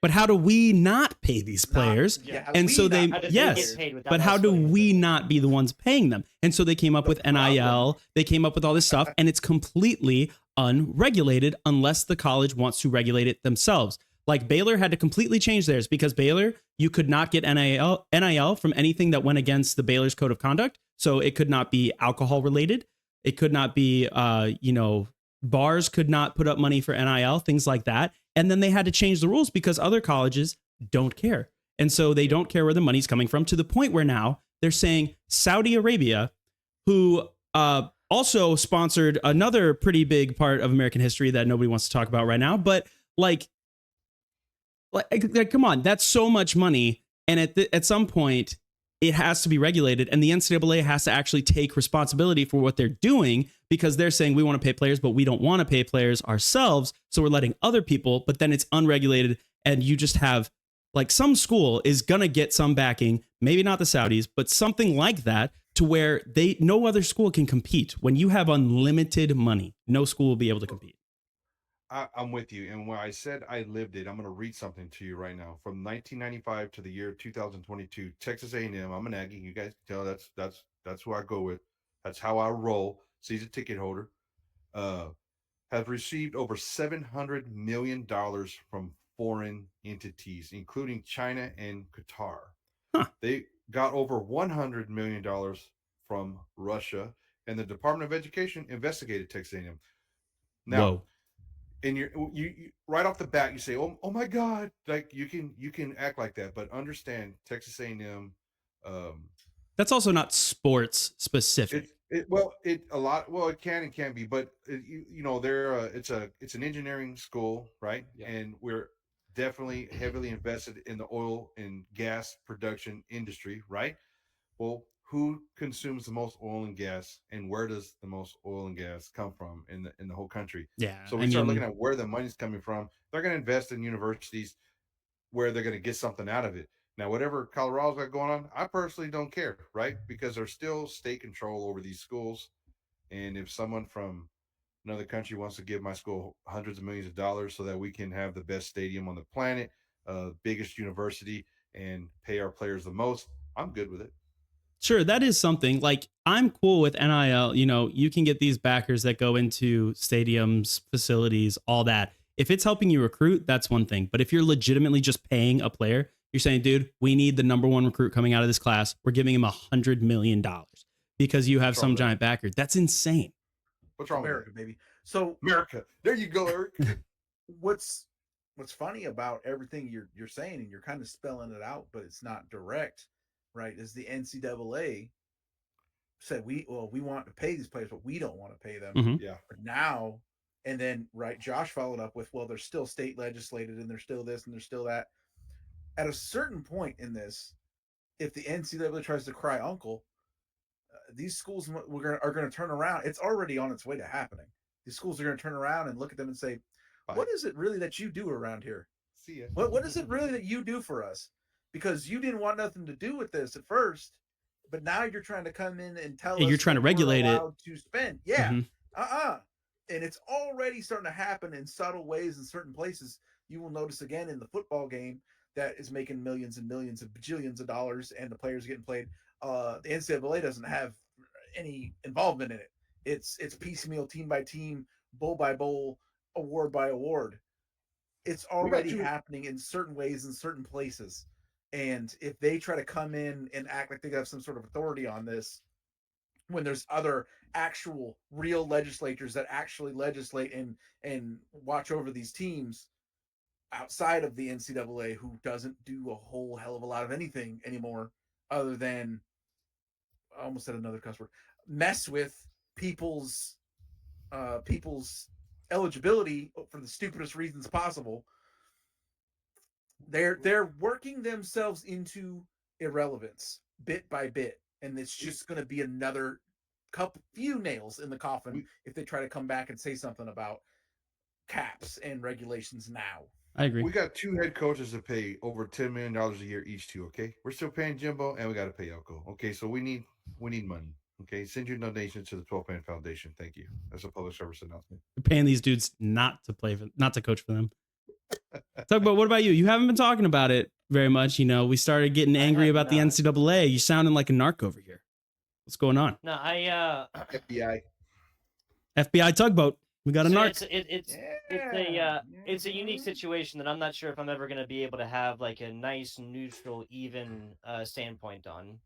But how do we not pay these players? And so but how do we not be the ones paying them? And so they came up with NIL. They came up with all this stuff, and it's completely unregulated unless the college wants to regulate it themselves. Like Baylor had to completely change theirs because Baylor, you could not get NIL from anything that went against the Baylor's code of conduct. So it could not be alcohol related. It could not be, bars could not put up money for NIL, things like that. And then they had to change the rules because other colleges don't care. And so they don't care where the money's coming from, to the point where now they're saying Saudi Arabia, who also sponsored another pretty big part of American history that nobody wants to talk about right now. But like come on, that's so much money. And at some point, it has to be regulated, and the NCAA has to actually take responsibility for what they're doing, because they're saying we want to pay players, but we don't want to pay players ourselves. So we're letting other people, but then it's unregulated. And you just have like some school is going to get some backing, maybe not the Saudis, but something like that, to where no other school can compete. When you have unlimited money, no school will be able to compete. I'm with you. And when I said I lived it, I'm going to read something to you right now. From 1995 to the year 2022, Texas A&M. I'm an Aggie. You guys can tell that's who I go with. That's how I roll. Season ticket holder. Has received over $700 million from foreign entities, including China and Qatar. Huh. They got over $100 million from Russia, and the Department of Education investigated Texas A&M. Now, Whoa. and you right off the bat, you say, "Oh my God!" Like you can act like that, but understand Texas A&M. That's also not sports specific. It can and can be, but they're it's an engineering school, right? Yeah. And we're definitely heavily invested in the oil and gas production industry, right? Well, who consumes the most oil and gas, and where does the most oil and gas come from in the whole country? Yeah. So we start looking at where the money's coming from. They're going to invest in universities where they're going to get something out of it. Now, whatever Colorado's got going on, I personally don't care, right? Because there's still state control over these schools. And if someone from another country wants to give my school hundreds of millions of dollars so that we can have the best stadium on the planet, biggest university, and pay our players the most, I'm good with it. Sure, that is something. Like, I'm cool with NIL. You can get these backers that go into stadiums, facilities, all that. If it's helping you recruit, that's one thing. But if you're legitimately just paying a player, you're saying, dude, we need the number one recruit coming out of this class. We're giving him $100 million because you have some giant backer. That's insane. What's wrong America, with baby? So America. There you go, Eric. What's funny about everything you're saying, and you're kind of spelling it out, but it's not direct, right? Is the NCAA said we want to pay these players, but we don't want to pay them. Mm-hmm. Yeah. But now, and then Josh followed up with, well, they're still state legislated, and they're still this, and they're still that. At a certain point in this, if the NCAA tries to cry uncle, these schools are going to turn around. It's already on its way to happening. These schools are going to turn around and look at them and say, bye. What is it really that you do around here? See ya. What is it really that you do for us? Because you didn't want nothing to do with this at first, but now you're trying to come in and tell us you're trying to regulate it to spend. Yeah. Mm-hmm. And it's already starting to happen in subtle ways in certain places. You will notice again in the football game that is making millions and millions of bajillions of dollars, and the players are getting played. The NCAA doesn't have any involvement in it. It's piecemeal, team by team, bowl by bowl, award by award. It's already happening in certain ways in certain places. And if they try to come in and act like they have some sort of authority on this, when there's other actual real legislators that actually legislate and watch over these teams outside of the NCAA, who doesn't do a whole hell of a lot of anything anymore other than, I almost said another cuss word, mess with people's eligibility for the stupidest reasons possible. They're working themselves into irrelevance bit by bit, and it's just going to be another few nails in the coffin if they try to come back and say something about caps and regulations now. I agree. We got two head coaches to pay over $10 million a year each too. Okay, we're still paying Jimbo, and we got to pay Elko. Okay, so we need money. Okay, send your donations to the 12-Man Foundation. Thank you. That's a public service announcement. You're paying these dudes not to coach for them. Talk about, what about you? You haven't been talking about it very much. We started getting angry about the NCAA. You sounding like a narc over here. What's going on? No, FBI tugboat. We got a narc. It's a unique situation that I'm not sure if I'm ever going to be able to have like a nice, neutral, even standpoint on.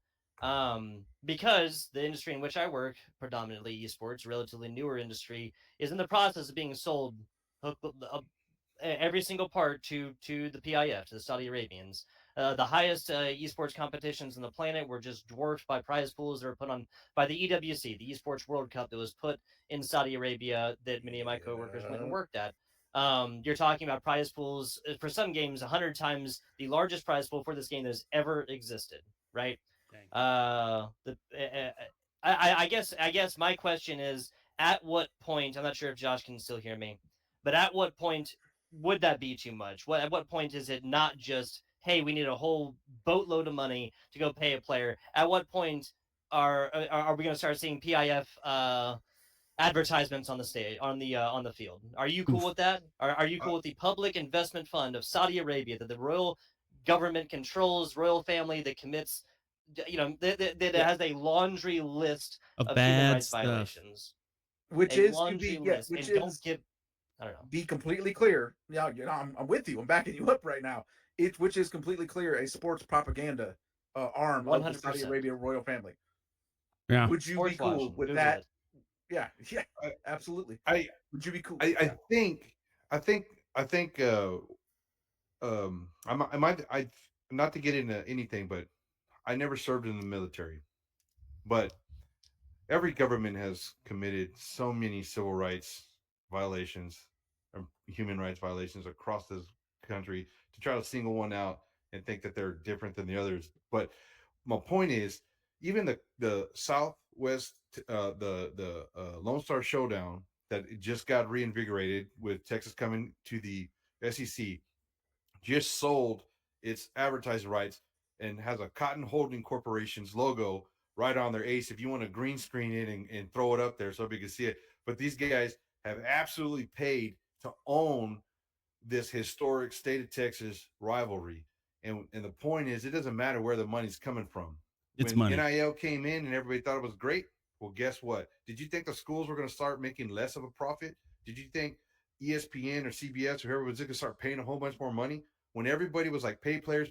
Because the industry in which I work, predominantly esports, relatively newer industry, is in the process of being sold every single part to the PIF, to the Saudi Arabians. The highest esports competitions on the planet were just dwarfed by prize pools that were put on by the EWC, the Esports World Cup, that was put in Saudi Arabia that many of my coworkers went and worked at. You're talking about prize pools for some games 100 times the largest prize pool for this game that has ever existed, right? I guess my question is, at what point, I'm not sure if Josh can still hear me, but at what point would that be too much? At what point is it not just, hey, we need a whole boatload of money to go pay a player? At what point are we going to start seeing PIF advertisements on the stage, on the field? Are you cool with that? Are you cool with the public investment fund of Saudi Arabia that the royal government controls, royal family that commits, that has a laundry list Of of human bad rights stuff. violations, which a is to laundry be list, which and is don't give, I don't know. be completely clear. Yeah, I'm with you. I'm backing you up right now. Which is completely clear a sports propaganda arm of the Saudi 100%. Arabia royal family. Yeah. Would you be Sports cool washing. with Google that? it. Yeah, I- absolutely. I Would you be cool? I think I might I not to get into anything, but I never served in the military. But every government has committed so many civil rights violations or human rights violations across this country to try to single one out and think that they're different than the others. But my point is, even the Southwest, the Lone Star Showdown that it just got reinvigorated with Texas coming to the SEC, just sold its advertising rights and has a Cotton Holding Corporation's logo right on their ace. If you want to green screen it and throw it up there so people can see it. But these guys have absolutely paid to own this historic state of Texas rivalry. And the point is, it doesn't matter where the money's coming from. It's When money. NIL came in and everybody thought it was great, well, guess what? Did you think the schools were going to start making less of a profit? Did you think ESPN or CBS or whoever was going to start paying a whole bunch more money when everybody was like, pay players,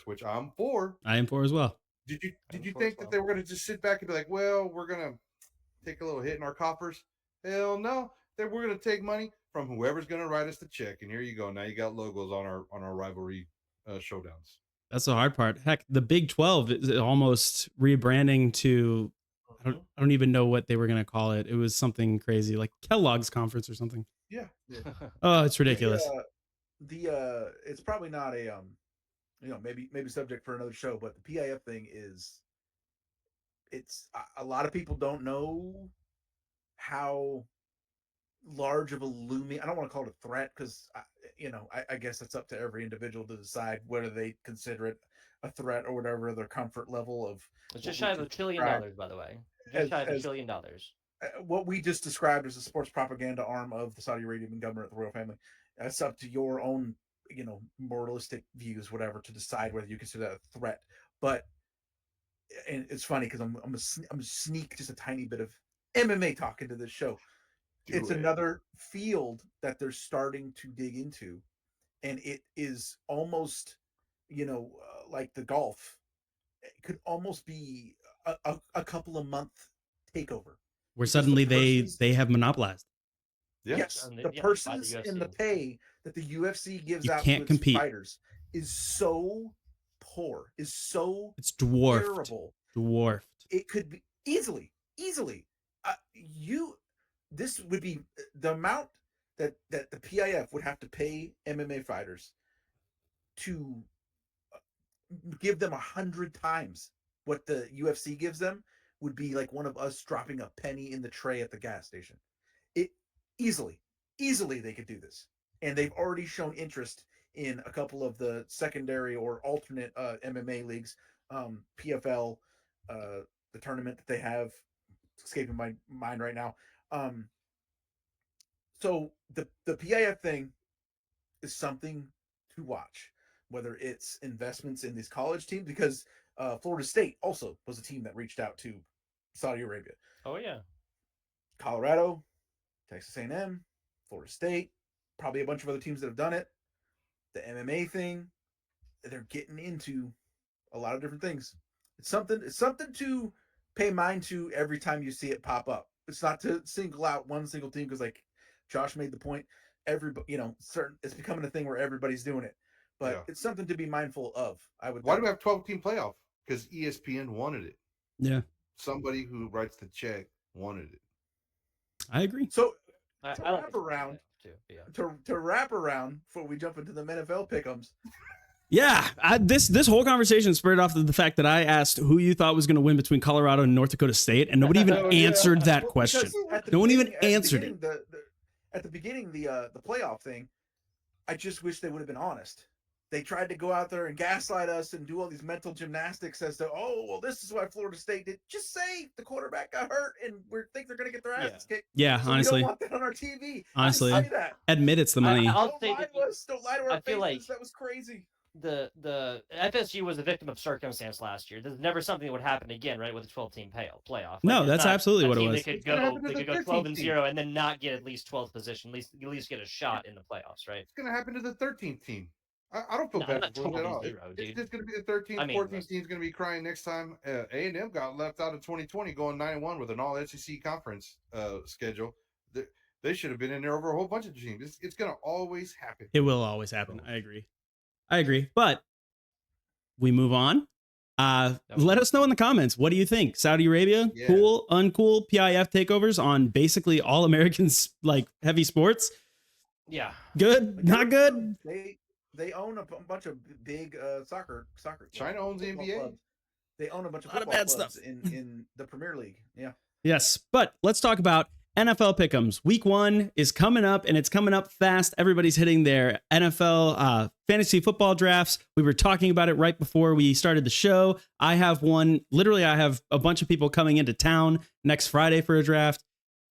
which I'm for? I am for as well. Did you think that they were going to just sit back and be like, well, we're going to take a little hit in our coffers? Hell no. That we're going to take money from whoever's going to write us the check, and here you go. Now you got logos on our rivalry showdowns. That's the hard part. Heck, the Big 12 is almost rebranding to, I don't even know what they were going to call it. It was something crazy, like Kellogg's Conference or something. Yeah. Oh, it's ridiculous. It's probably not a maybe subject for another show, but the PIF thing is, it's a lot of people don't know how large of a looming, I don't want to call it a threat, because I guess it's up to every individual to decide whether they consider it a threat or whatever their comfort level of. It's just shy of $1 trillion, by the way. Just shy of $1 trillion. What we just described as a sports propaganda arm of the Saudi Arabian government, the royal family. That's up to your own, moralistic views, whatever, to decide whether you consider that a threat. But, and it's funny because I'm gonna sneak just a tiny bit of MMA talk into this show. It's another field that they're starting to dig into, and it is almost, like the golf. It could almost be a couple of month takeover. Where suddenly the they have monopolized. Yeah. Yes, And the by purses the and the UFC. pay that the UFC gives You out can't to its compete. fighters is so poor, is so It's dwarfed. terrible. Dwarfed. It could be easily. This would be the amount that the PIF would have to pay MMA fighters to give them 100 times what the UFC gives them would be like one of us dropping a penny in the tray at the gas station. It easily they could do this, and they've already shown interest in a couple of the secondary or alternate MMA leagues. PFL, the tournament that they have, escaping my mind right now. So the PIF thing is something to watch, whether it's investments in these college teams, because Florida State also was a team that reached out to Saudi Arabia. Oh yeah. Colorado, Texas A&M, Florida State, probably a bunch of other teams that have done it. The MMA thing, they're getting into a lot of different things. It's something to pay mind to every time you see it pop up. It's not to single out one single team because, like Josh made the point, it's becoming a thing where everybody's doing it. But it's something to be mindful of. Why do we have 12-team playoff? Because ESPN wanted it. Yeah, Somebody who writes the check wanted it. I agree. So I to don't wrap think around, too, yeah. to wrap around before we jump into the NFL pick'ems. Yeah, this whole conversation spurred off of the fact that I asked who you thought was going to win between Colorado and North Dakota State, and nobody even answered that question. No one even answered it. At the beginning, the playoff thing, I just wish they would have been honest. They tried to go out there and gaslight us and do all these mental gymnastics as to, oh, well, this is why Florida State did. Just say the quarterback got hurt and we think they're going to get their asses kicked. Yeah, so honestly. we don't want that on our TV. Honestly, say that. admit it's the money. I'll say Don't lie to us. Don't lie to our I feel faces. like That was crazy. the FSU was a victim of circumstance last year. There's never something that would happen again, right, with a 12-team playoff. No, it's that's not absolutely a what it team was. They It's gonna happen to could the go 13th 12-0 and then not get at least 12th position, at least get a shot in the playoffs, right? It's going to happen to the 13th team. I don't feel No, bad not for Florida at all. 12-0, It's dude. just going to be the 13th, I mean, 14th team's going to be crying next time. A&M got left out of 2020 going 9-1 with an all-SEC conference schedule. They should have been in there over a whole bunch of teams. It's going to always happen. It will always happen. I agree. But we move on. Let us know in the comments. What do you think? Saudi Arabia, cool, uncool, PIF takeovers on basically all Americans like heavy sports. Yeah. Good, not good. They own a bunch of big soccer. China owns the NBA. Clubs. They own a bunch of A lot of football bad clubs stuff. in the Premier League. Yeah. Yes, but let's talk about NFL pick'ems. Week 1 is coming up, and it's coming up fast. Everybody's hitting their NFL fantasy football drafts. We were talking about it right before we started the show. I have one. Literally, I have a bunch of people coming into town next Friday for a draft.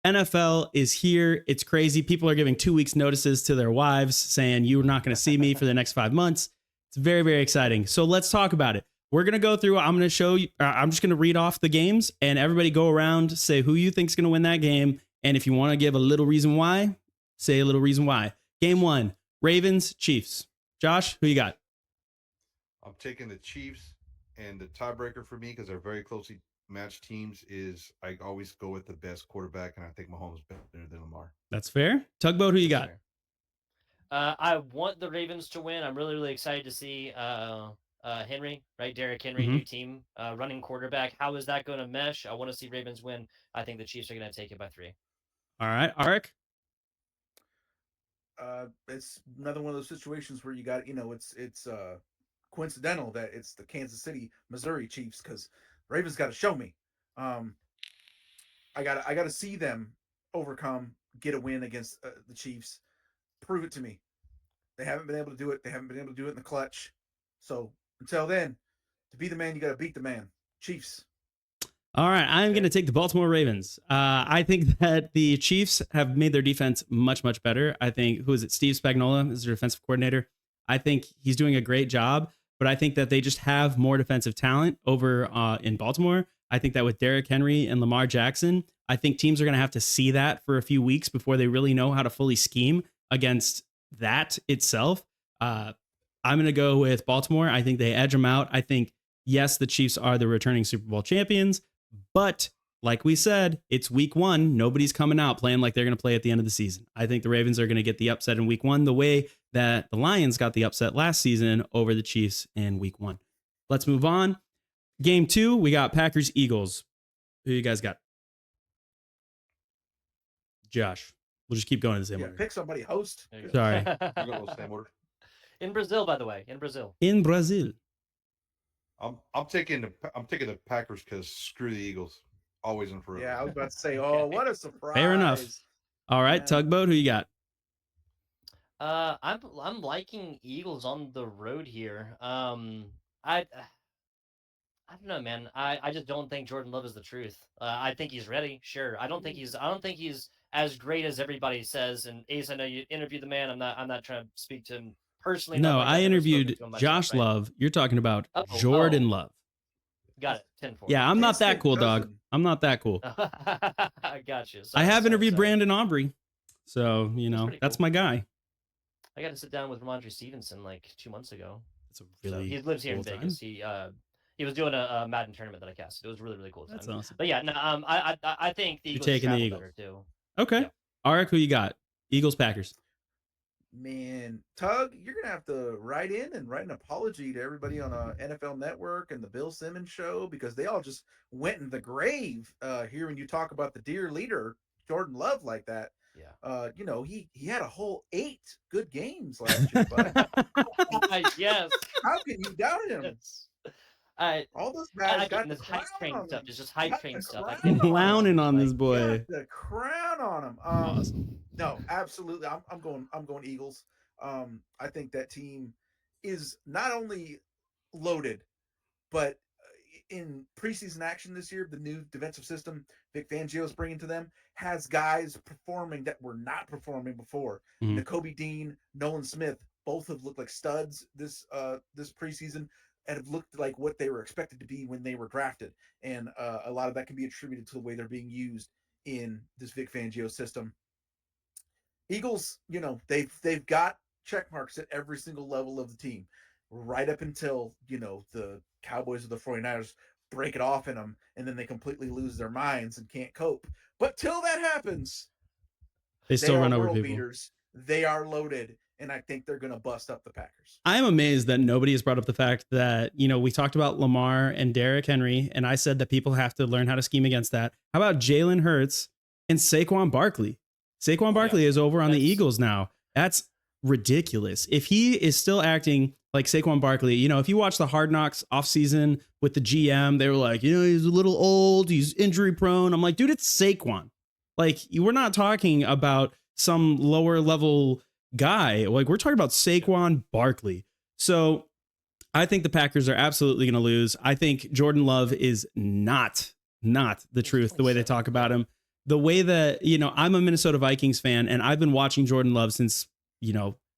NFL is here. It's crazy. People are giving 2 weeks notices to their wives saying, you're not going to see me for the next 5 months. It's very, very exciting. So let's talk about it. We're going to go through, I'm going to show you, I'm just going to read off the games and everybody go around, say who you think is going to win that game. And if you want to give a little reason why, say a little reason why. Game 1, Ravens, Chiefs. Josh, who you got? I'm taking the Chiefs, and the tiebreaker for me, because they're very closely matched teams, is I always go with the best quarterback, and I think Mahomes is better than Lamar. That's fair. Tugboat, who you got? I want the Ravens to win. I'm really, really excited to see Henry, right? Derrick Henry, new team, running quarterback. How is that going to mesh? I want to see Ravens win. I think the Chiefs are going to take it by 3. All right, Arik. It's another one of those situations where you got, it's coincidental that it's the Kansas City, Missouri Chiefs, because Ravens got to show me. I got to see them get a win against the Chiefs. Prove it to me. They haven't been able to do it. They haven't been able to do it in the clutch. So until then, to be the man, you got to beat the man. Chiefs. All right, I'm going to take the Baltimore Ravens. I think that the Chiefs have made their defense much, much better. I think, who is it? Steve Spagnuolo is their defensive coordinator. I think he's doing a great job, but I think that they just have more defensive talent over in Baltimore. I think that with Derrick Henry and Lamar Jackson, I think teams are going to have to see that for a few weeks before they really know how to fully scheme against that itself. I'm going to go with Baltimore. I think they edge them out. I think, yes, the Chiefs are the returning Super Bowl champions, but like we said, it's week 1. Nobody's coming out playing like they're going to play at the end of the season. I think the Ravens are going to get the upset in week 1 the way that the Lions got the upset last season over the Chiefs in week 1. Let's move on. Game 2, we got Packers Eagles. Who you guys got? Josh. We'll just keep going the same order. Pick somebody host. Sorry. I'm going to go same order. In Brazil, by the way. In Brazil. In Brazil. I'm taking the Packers because screw the Eagles. Always and forever. Yeah, I was about to say, oh, what a surprise. Fair enough. All right, Tugboat, who you got? I'm liking Eagles on the road here. I don't know, man. I just don't think Jordan Love is the truth. I think he's ready, sure. I don't think he's as great as everybody says. And Ace, I know you interviewed the man. I'm not trying to speak to him personally. No, like I interviewed much, Josh right? Love. You're talking about Jordan Love. Got it. 10-4. Yeah, I'm not that cool, dog. I'm not that cool. I got you. I have interviewed Brandon Aubrey. So, that's cool. my guy. I got to sit down with Ramondre Stevenson like 2 months ago. That's a really he lives here in cool Vegas. time. He was doing a Madden tournament that I casted. It was really cool. That's Time. awesome. But yeah, no, I think the You're Eagles taking the travel Eagles. better too. Okay. Yeah. Arik, who you got? Eagles, Packers. Man, Tug, you're gonna have to write an apology to everybody on NFL Network and the Bill Simmons show, because they all just went in the grave hearing you talk about the dear leader Jordan Love like that. Yeah. He had a whole 8 good games last year, but Yes. how can you doubt him? Yes. All those guys got this the hype crown train on stuff. him. It's just hype Got train the stuff. I crown can't Clowning on this like, boy. Got the crown on him. Awesome. No, absolutely. I'm going Eagles. I think that team is not only loaded, but in preseason action this year, the new defensive system Vic Fangio is bringing to them has guys performing that were not performing before. Mhm. Nakobe Dean, Nolan Smith, both have looked like studs this preseason and have looked like what they were expected to be when they were drafted. And a lot of that can be attributed to the way they're being used in this Vic Fangio system. Eagles, they've got check marks at every single level of the team, right up until, the Cowboys or the 49ers break it off in them, and then they completely lose their minds and can't cope. But till that happens, They still run over world people. beaters. They are loaded, and I think they're going to bust up the Packers. I'm amazed that nobody has brought up the fact that, we talked about Lamar and Derrick Henry, and I said that people have to learn how to scheme against that. How about Jalen Hurts and Saquon Barkley? Saquon Barkley is over on the Eagles now. That's ridiculous. If he is still acting like Saquon Barkley, if you watch the Hard Knocks offseason with the GM, they were like, he's a little old, he's injury prone. I'm like, dude, it's Saquon. Like, we're not talking about some lower level guy. Like, we're talking about Saquon Barkley. So I think the Packers are absolutely going to lose. I think Jordan Love is not the truth, the way they talk about him. The way that, I'm a Minnesota Vikings fan, and I've been watching Jordan Love since,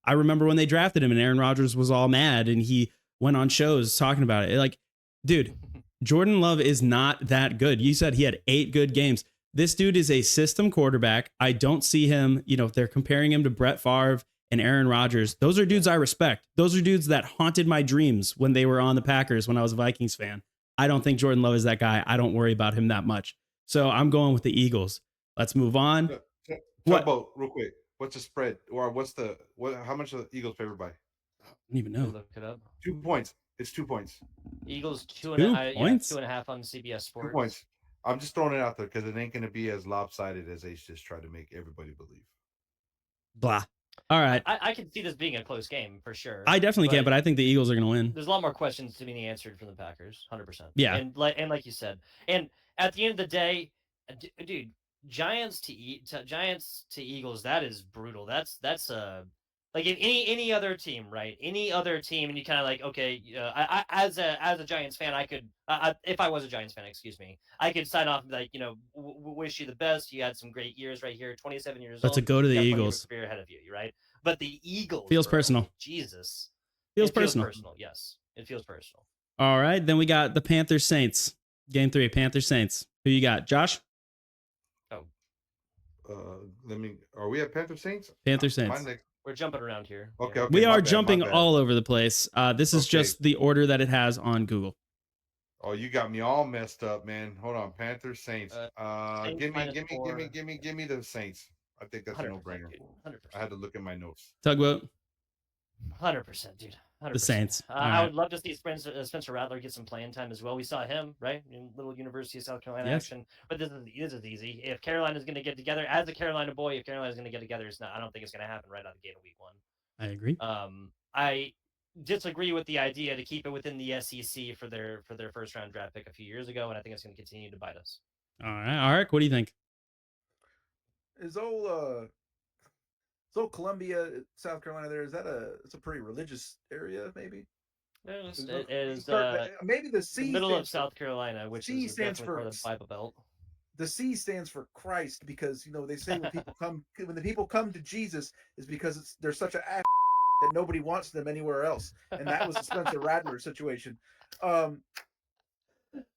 I remember when they drafted him and Aaron Rodgers was all mad and he went on shows talking about it. Like, dude, Jordan Love is not that good. You said he had 8 good games. This dude is a system quarterback. I don't see him, they're comparing him to Brett Favre and Aaron Rodgers. Those are dudes I respect. Those are dudes that haunted my dreams when they were on the Packers when I was a Vikings fan. I don't think Jordan Love is that guy. I don't worry about him that much. So I'm going with the Eagles. Let's move on. What? Real quick. What's the spread? Or how much are the Eagles favored by? I don't even know. Look it up. 2 points. It's 2 points. Eagles 2 points? 2.5 on CBS Sports. 2 points. I'm just throwing it out there because it ain't going to be as lopsided as they just try to make everybody believe. Blah. All right. I can see this being a close game for sure. I definitely can, but I think the Eagles are going to win. There's a lot more questions to be answered from the Packers, 100%. Yeah. And like you said, and at the end of the day, dude, Giants to Eagles, that is brutal. That's like if any other team, right? Any other team, and you kind of like, okay, I as a Giants fan, I could, if I was a Giants fan, excuse me, I could sign off and be like, wish you the best. You had some great years right here. 27 years old. Let's go to the Eagles. Career ahead of you, right? But the Eagles feels personal. Jesus, feels it personal. Feels personal. Yes, it feels personal. All right, then we got the Panthers Saints. Game 3, Panthers Saints. Who you got, Josh? Are we at Panther Saints? Panthers Saints. We're jumping around here. Okay, okay, we are bad, jumping all over the place. This is just the order that it has on Google. Oh, you got me all messed up, man. Hold on, Panthers Saints. Saints Give me the Saints. I think that's a no-brainer. 100%. I had to look at my notes. Tugboat. 100%, dude. 100%. The Saints. I would love to see Spencer Rattler get some playing time as well. We saw him, right, in little University of South Carolina action. But this is easy. If Carolina's going to get together, as a Carolina boy, if Carolina's going to get together, I don't think it's going to happen right out of the gate of week 1. I agree. I disagree with the idea to keep it within the SEC for their first round draft pick a few years ago, and I think it's going to continue to bite us. All right, Arik, what do you think? Is old Columbia, South Carolina, it's a pretty religious area, maybe? It is maybe the C, the middle of South Carolina, which C is stands definitely for part of the Bible Belt. The C stands for Christ, because they say when the people come to Jesus is because they're such a ass that nobody wants them anywhere else, and that was the Spencer Rattler situation.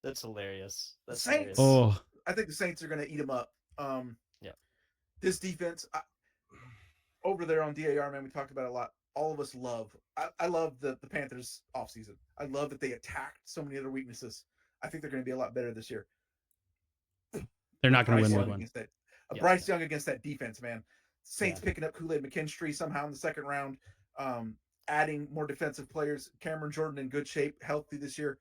That's hilarious. That's Saints. hilarious. Oh, I think the Saints are going to eat them up. Yeah. This defense over there on DAR, man, we talked about it a lot. all of us love. I love the Panthers offseason. I love that they attacked so many other weaknesses. I think they're going to be a lot better this year. They're not going to Bryce win Young week one. against that. Yeah. Bryce Young against that defense, man. Saints Yeah. picking up Kool-Aid McKinstry somehow in the second round, adding more defensive players. Cameron Jordan in good shape, healthy this year.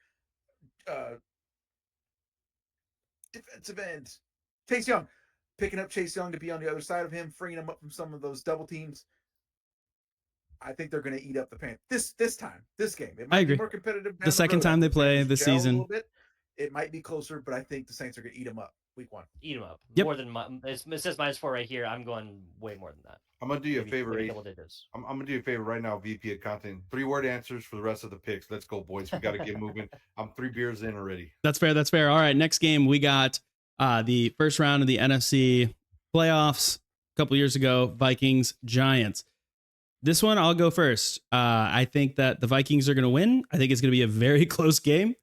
Defensive end, Chase Young, picking up Chase Young to be on the other side of him, freeing him up from some of those double teams. I think they're going to eat up the Panthers this time, this game. It might I agree. be more competitive. The second time they play this a season. little bit, it might be closer, but I think the Saints are going to eat them up week one. Eat them up. Yep. More than it says -4 right here. I'm going way more than that. I'm gonna do you a Maybe favor. double digits. I'm gonna do you a favor right now, VP of content. 3-word answers for the rest of the picks. Let's go, boys. We got to get moving. I'm 3 beers in already. That's fair. That's fair. All right. Next game, we got the first round of the NFC playoffs a couple years ago. Vikings, Giants. This one, I'll go first. I think that the Vikings are going to win. I think it's going to be a very close game.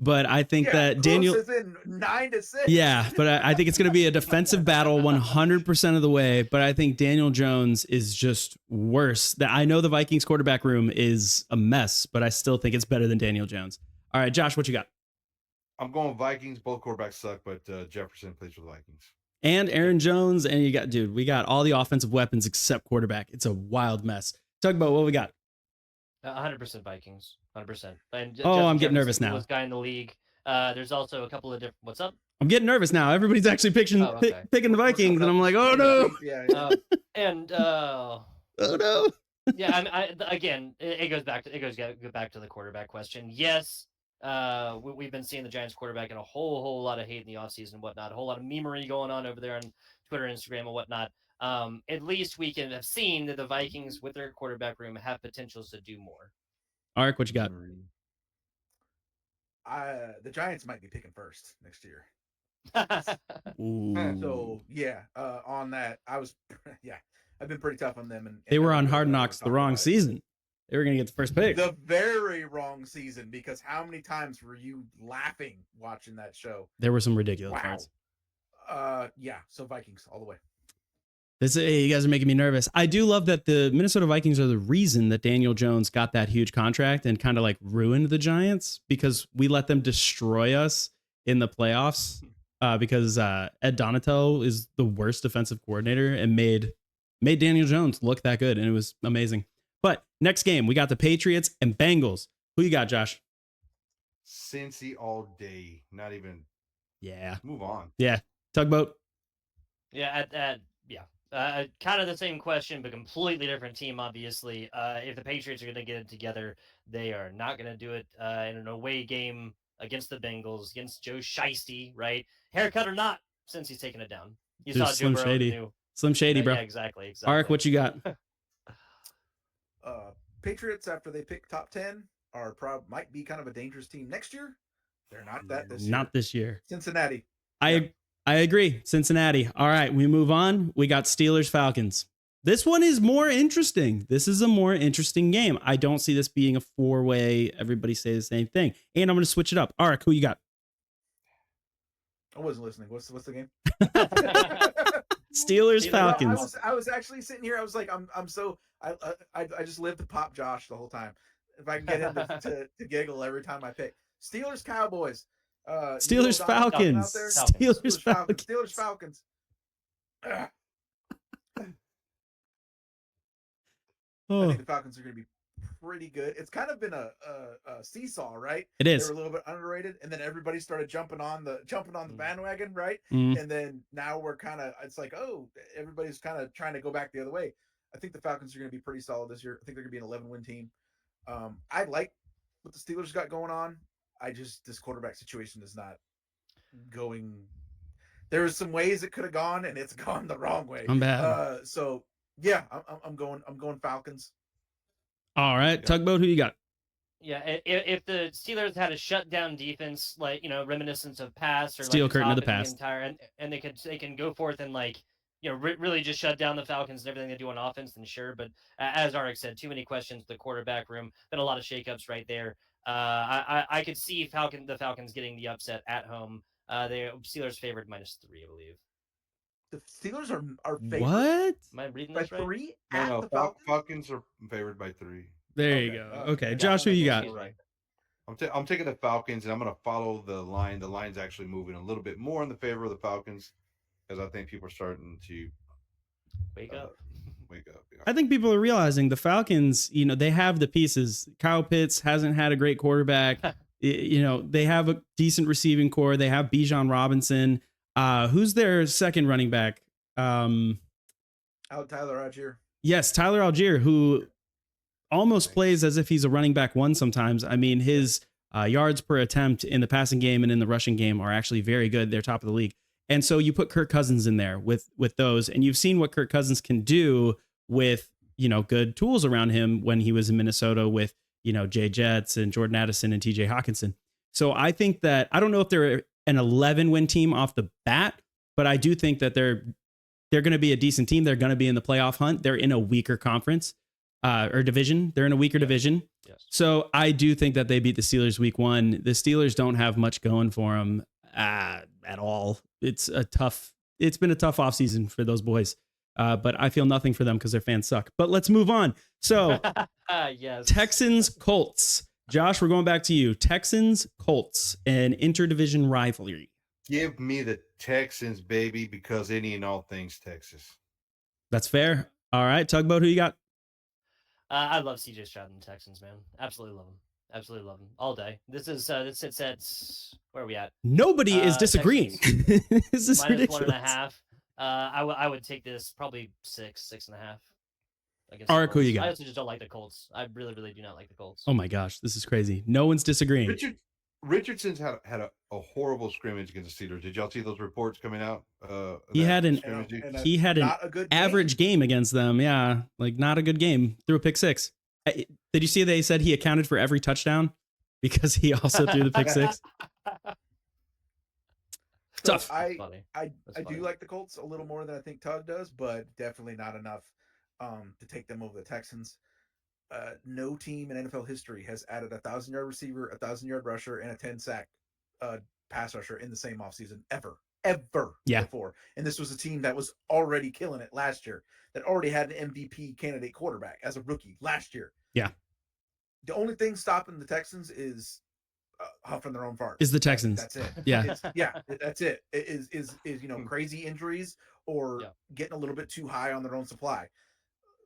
But I think that Daniel is in 9-6. Yeah, but I think it's going to be a defensive battle 100% of the way. But I think Daniel Jones is just worse. I know the Vikings quarterback room is a mess, but I still think it's better than Daniel Jones. All right, Josh, what you got? I'm going Vikings. Both quarterbacks suck, but Jefferson plays for the Vikings. And Aaron Jones, and you got, dude, we got all the offensive weapons except quarterback. It's a wild mess. Tugboat, what we got? 100% Vikings. 100%. And I'm getting nervous now. This guy in the league. There's also a couple of different. What's up? I'm getting nervous now. Everybody's actually picking the Vikings, and I'm like, oh no. Yeah. Oh no. Yeah, again, it goes back to the quarterback question. Yes, we've been seeing the Giants quarterback and a whole lot of hate in the offseason and whatnot, a whole lot of memery going on over there on Twitter, Instagram, and whatnot. At least we can have seen that the Vikings with their quarterback room have potentials to do more. Arik, what you got? The Giants might be picking first next year. Ooh. So yeah, on that, I've been pretty tough on them, and They were on Hard Knocks the wrong season. They were going to get the first pick. The very wrong season, because how many times were you laughing watching that show? There were some ridiculous parts. Yeah, so Vikings all the way. You guys are making me nervous. I do love that the Minnesota Vikings are the reason that Daniel Jones got that huge contract and kind of like ruined the Giants, because we let them destroy us in the playoffs because Ed Donatel is the worst defensive coordinator and made Daniel Jones look that good, and it was amazing. But next game, we got the Patriots and Bengals. Who you got, Josh? Cincy all day. Not even. Yeah. Move on. Yeah. Tugboat. Yeah, kind of the same question, but completely different team, obviously. If the Patriots are going to get it together, they are not going to do it in an away game against the Bengals, against Joe Shiesty, right? Haircut or not, since he's taking it down. You Dude, saw Slim Joe Shady. Burrow. Slim Shady, bro. Yeah, exactly. Arik, what you got? Patriots, after they pick top 10, might be kind of a dangerous team next year. They're not that this year. Not this year. Cincinnati. I agree. Cincinnati. All right, we move on. We got Steelers Falcons. This one is more interesting. This is a more interesting game. I don't see this being a 4-way. Everybody say the same thing. And I'm going to switch it up. Arik, who you got? I wasn't listening. What's the game? Steelers Falcons. I was actually sitting here. I was like, I just lived to pop Josh the whole time. If I can get him to giggle every time I pick. Steelers Cowboys. Steelers Falcons. Steelers Falcons. Steelers Falcons. I think the Falcons are going to be pretty good. It's kind of been a seesaw, right? It is. They were a little bit underrated, and then everybody started jumping on the bandwagon, right? Mm. And then now we're it's like, oh, everybody's kind of trying to go back the other way. I think the Falcons are going to be pretty solid this year. I think they're going to be an 11-win team. I like what the Steelers got going on. This quarterback situation is not going. There was some ways it could have gone, and it's gone the wrong way. I'm bad. So yeah, I'm going Falcons. All right, Tugboat, who you got? Yeah, if the Steelers had a shutdown defense, like, reminiscent of pass or Steel like curtain of the past, and they can go forth and really just shut down the Falcons and everything they do on offense, then sure. But as Arik said, too many questions. The quarterback room, been a lot of shakeups right there. I could see the Falcons getting the upset at home. The Steelers favored -3, I believe. The Steelers are favored What? Am I reading by this right? 3 at No, the Falcons. Falcons are favored by 3. There Okay, you go. okay. Okay, Yeah, Josh, who you got? Excuse me. I'm taking the Falcons, and I'm going to follow the line. The line's actually moving a little bit more in the favor of the Falcons because I think people are starting to Wake up. wake up. Yeah. I think people are realizing the Falcons, they have the pieces. Kyle Pitts hasn't had a great quarterback. They have a decent receiving core. They have Bijan Robinson. Who's their second running back? Out Tyler Algier. Yes, Tyler Algier, who almost plays as if he's a running back one sometimes. I mean, his yards per attempt in the passing game and in the rushing game are actually very good. They're top of the league. And so you put Kirk Cousins in there with those, and you've seen what Kirk Cousins can do with, good tools around him when he was in Minnesota with, Jay Jets and Jordan Addison and TJ Hawkinson. So I think that, I don't know if they're an 11-win team off the bat, but I do think that they're going to be a decent team. They're going to be in the playoff hunt. They're in a weaker conference or division. They're in a weaker division. Yes. So I do think that they beat the Steelers week 1. The Steelers don't have much going for them at all. It's been a tough offseason for those boys. But I feel nothing for them because their fans suck. But let's move on. So yes. Texans, Colts. Josh, we're going back to you. Texans, Colts, an interdivision rivalry. Give me the Texans, baby, because any and all things Texas. That's fair. All right, Tugboat, who you got? I love CJ Stroud and the Texans, man. Absolutely love him. Absolutely love him all day. This sits at where are we at? Nobody is disagreeing. This is ridiculous. -1.5. I would take this probably 6.5. Arik, who you got? I also just don't like the Colts. I really, really do not like the Colts. Oh my gosh, this is crazy. No one's disagreeing. Richardson's had a horrible scrimmage against the Steelers. Did y'all see those reports coming out? He had an not a good average game against them. Yeah, like not a good game. Threw a pick 6. Did you see they said he accounted for every touchdown because he also threw the pick 6? So Tough. I do like the Colts a little more than I think Tug does, but definitely not enough to take them over the Texans. No team in NFL history has added a 1,000-yard receiver, a 1,000-yard rusher, and a 10-sack pass rusher in the same offseason ever before. And this was a team that was already killing it last year, that already had an MVP candidate quarterback as a rookie last year. Yeah. The only thing stopping the Texans is huffing their own fart. Is the Texans. That's it. Yeah. That's it. It is crazy injuries or getting a little bit too high on their own supply.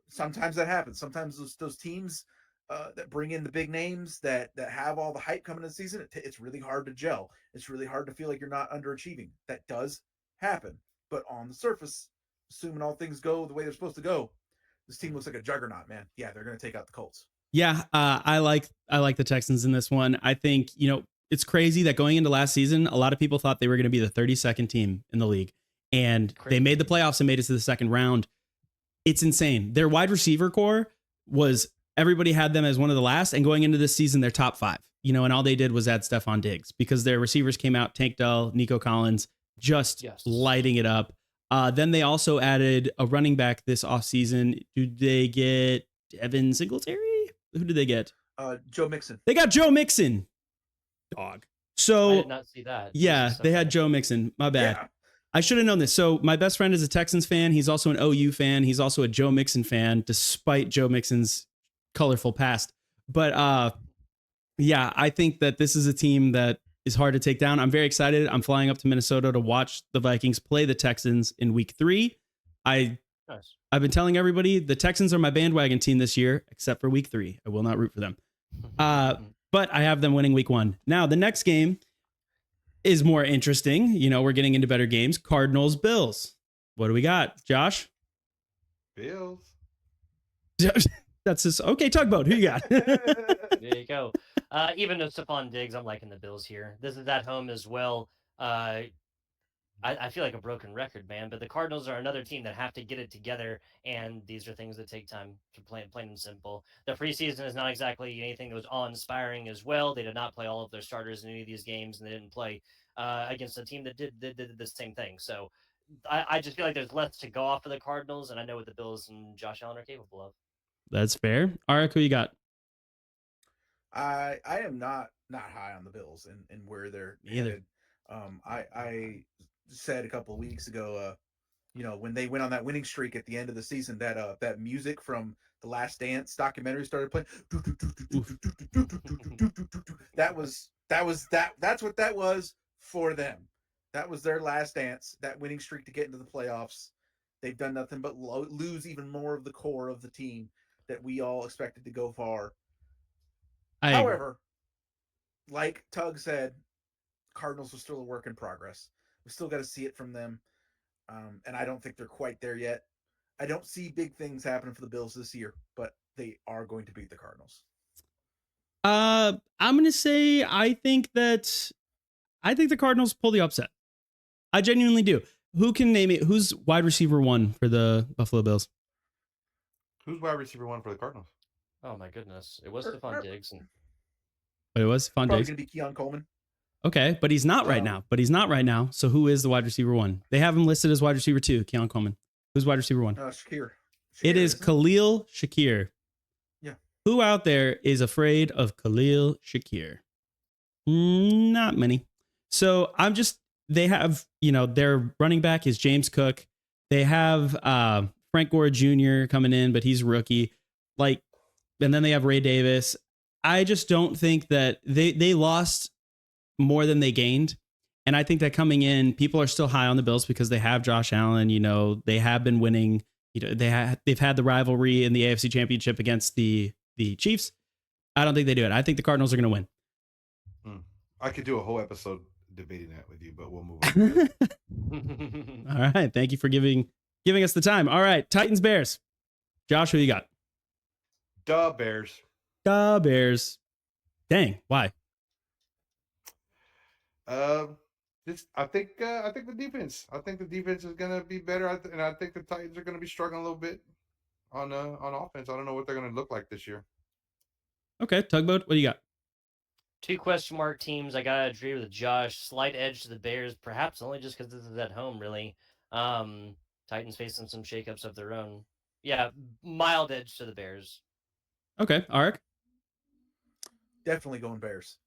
Sometimes that happens. Sometimes those teams that bring in the big names that have all the hype coming in the season, it's really hard to gel. It's really hard to feel like you're not underachieving. That does happen. But on the surface, assuming all things go the way they're supposed to go, this team looks like a juggernaut, man. Yeah, they're going to take out the Colts. Yeah, I like the Texans in this one. I think, it's crazy that going into last season, a lot of people thought they were going to be the 32nd team in the league. And they made the playoffs and made it to the second round. It's insane. Their wide receiver core was, everybody had them as one of the last, and going into this season, they're top 5, and all they did was add Stephon Diggs because their receivers came out, Tank Dell, Nico Collins, just lighting it up. Then they also added a running back this offseason. Did they get Devin Singletary? Who did they get? Joe Mixon. They got Joe Mixon. Dog. So I did not see that. Yeah, they had Joe Mixon. My bad. Yeah. I should have known this. So my best friend is a Texans fan. He's also an OU fan. He's also a Joe Mixon fan, despite Joe Mixon's colorful past. But yeah, I think that this is a team that is hard to take down. I'm very excited. I'm flying up to Minnesota to watch the Vikings play the Texans in week 3. I've been telling everybody the Texans are my bandwagon team this year, except for week 3. I will not root for them. But I have them winning week 1. Now, the next game is more interesting. We're getting into better games. Cardinals, Bills. What do we got, Josh? Bills. That's just okay. Tugboat. Who you got? There you go. Even though Stephon Diggs, I'm liking the Bills here. This is at home as well. I feel like a broken record, man. But the Cardinals are another team that have to get it together, and these are things that take time to play. Plain and simple. The preseason is not exactly anything that was awe-inspiring as well. They did not play all of their starters in any of these games, and they didn't play against a team that did the same thing. So I just feel like there's less to go off for the Cardinals, and I know what the Bills and Josh Allen are capable of. That's fair. Arik, who you got? I am not high on the Bills and where they're headed. I said a couple of weeks ago, You know, when they went on that winning streak at the end of the season, that music from The Last Dance documentary started playing. That's what that was for them. That was their last dance, that winning streak to get into the playoffs. They've done nothing but lose even more of the core of the team that we all expected to go far. However, like Tug said, Cardinals are still a work in progress. We still got to see it from them. And I don't think they're quite there yet. I don't see big things happening for the Bills this year, but they are going to beat the Cardinals. I'm gonna say I think the Cardinals pull the upset. I genuinely do. Who can name it? Who's wide receiver 1 for the Buffalo Bills? Who's wide receiver 1 for the Cardinals? Oh my goodness, it was Stephon Diggs. But it was Stephon Probably Diggs. going to be Keon Coleman. Okay, but he's not right now. So who is the wide receiver 1? They have him listed as wide receiver 2, Keon Coleman. Who's wide receiver 1? Shakir. It is Khalil Shakir. Yeah. Who out there is afraid of Khalil Shakir? Not many. So they have, their running back is James Cook. They have Frank Gore Jr. coming in, but he's rookie. And then they have Ray Davis. I just don't think that they lost more than they gained. And I think that coming in, people are still high on the Bills because they have Josh Allen. They have been winning. They've had the rivalry in the AFC Championship against the Chiefs. I don't think they do it. I think the Cardinals are going to win. I could do a whole episode debating that with you, but we'll move on. All right. Thank you for giving us the time. All right. Titans, Bears. Josh, who you got? Duh, Bears. Duh, Bears. Dang. Why? I think the defense. I think the defense is going to be better, and I think the Titans are going to be struggling a little bit on offense. I don't know what they're going to look like this year. Okay, Tugboat, what do you got? 2 question mark teams. I gotta agree with Josh. Slight edge to the Bears, perhaps only just because this is at home. Really, Titans facing some shakeups of their own. Yeah, mild edge to the Bears. Okay, Arik. Definitely going Bears.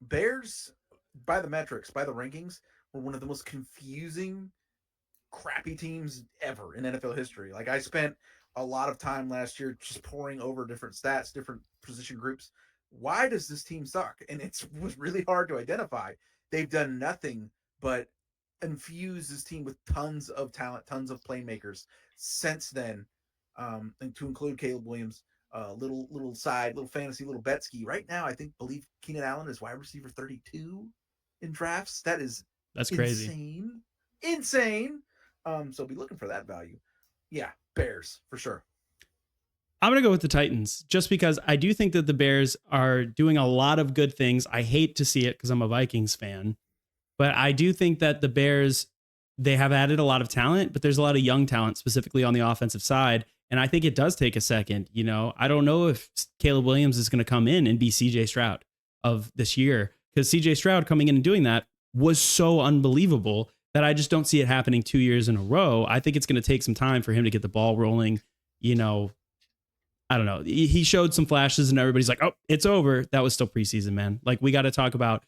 Bears, by the metrics, by the rankings, were one of the most confusing, crappy teams ever in NFL history. I spent a lot of time last year just poring over different stats, different position groups. Why does this team suck? And it was really hard to identify. They've done nothing but infuse this team with tons of talent, tons of playmakers since then, and to include Caleb Williams. Little fantasy, little bet ski. Right now, believe Keenan Allen is wide receiver 32 in drafts. That's crazy. Insane. So be looking for that value. Yeah, Bears for sure. I'm going to go with the Titans just because I do think that the Bears are doing a lot of good things. I hate to see it because I'm a Vikings fan, but I do think that the Bears, they have added a lot of talent, but there's a lot of young talent, specifically on the offensive side. And I think it does take a second. I don't know if Caleb Williams is going to come in and be CJ Stroud of this year, because CJ Stroud coming in and doing that was so unbelievable that I just don't see it happening 2 years in a row. I think it's going to take some time for him to get the ball rolling. I don't know. He showed some flashes and everybody's like, oh, it's over. That was still preseason, man. We got to talk about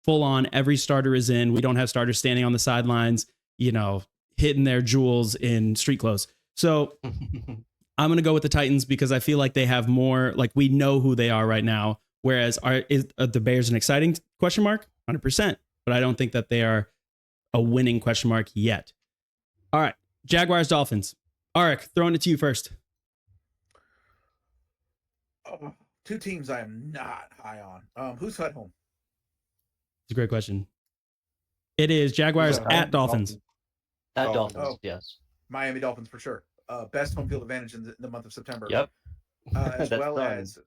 full on. Every starter is in. We don't have starters standing on the sidelines, hitting their jewels in street clothes. So I'm going to go with the Titans because I feel like they have more, we know who they are right now. Whereas are the Bears an exciting question mark? 100%. But I don't think that they are a winning question mark yet. All right. Jaguars, Dolphins. Arik, throwing it to you first. 2 teams I am not high on. Who's at home? It's a great question. It is Jaguars at Dolphins. At Dolphins, yes. Miami Dolphins for sure. Best home field advantage in the month of September. Yep. As well as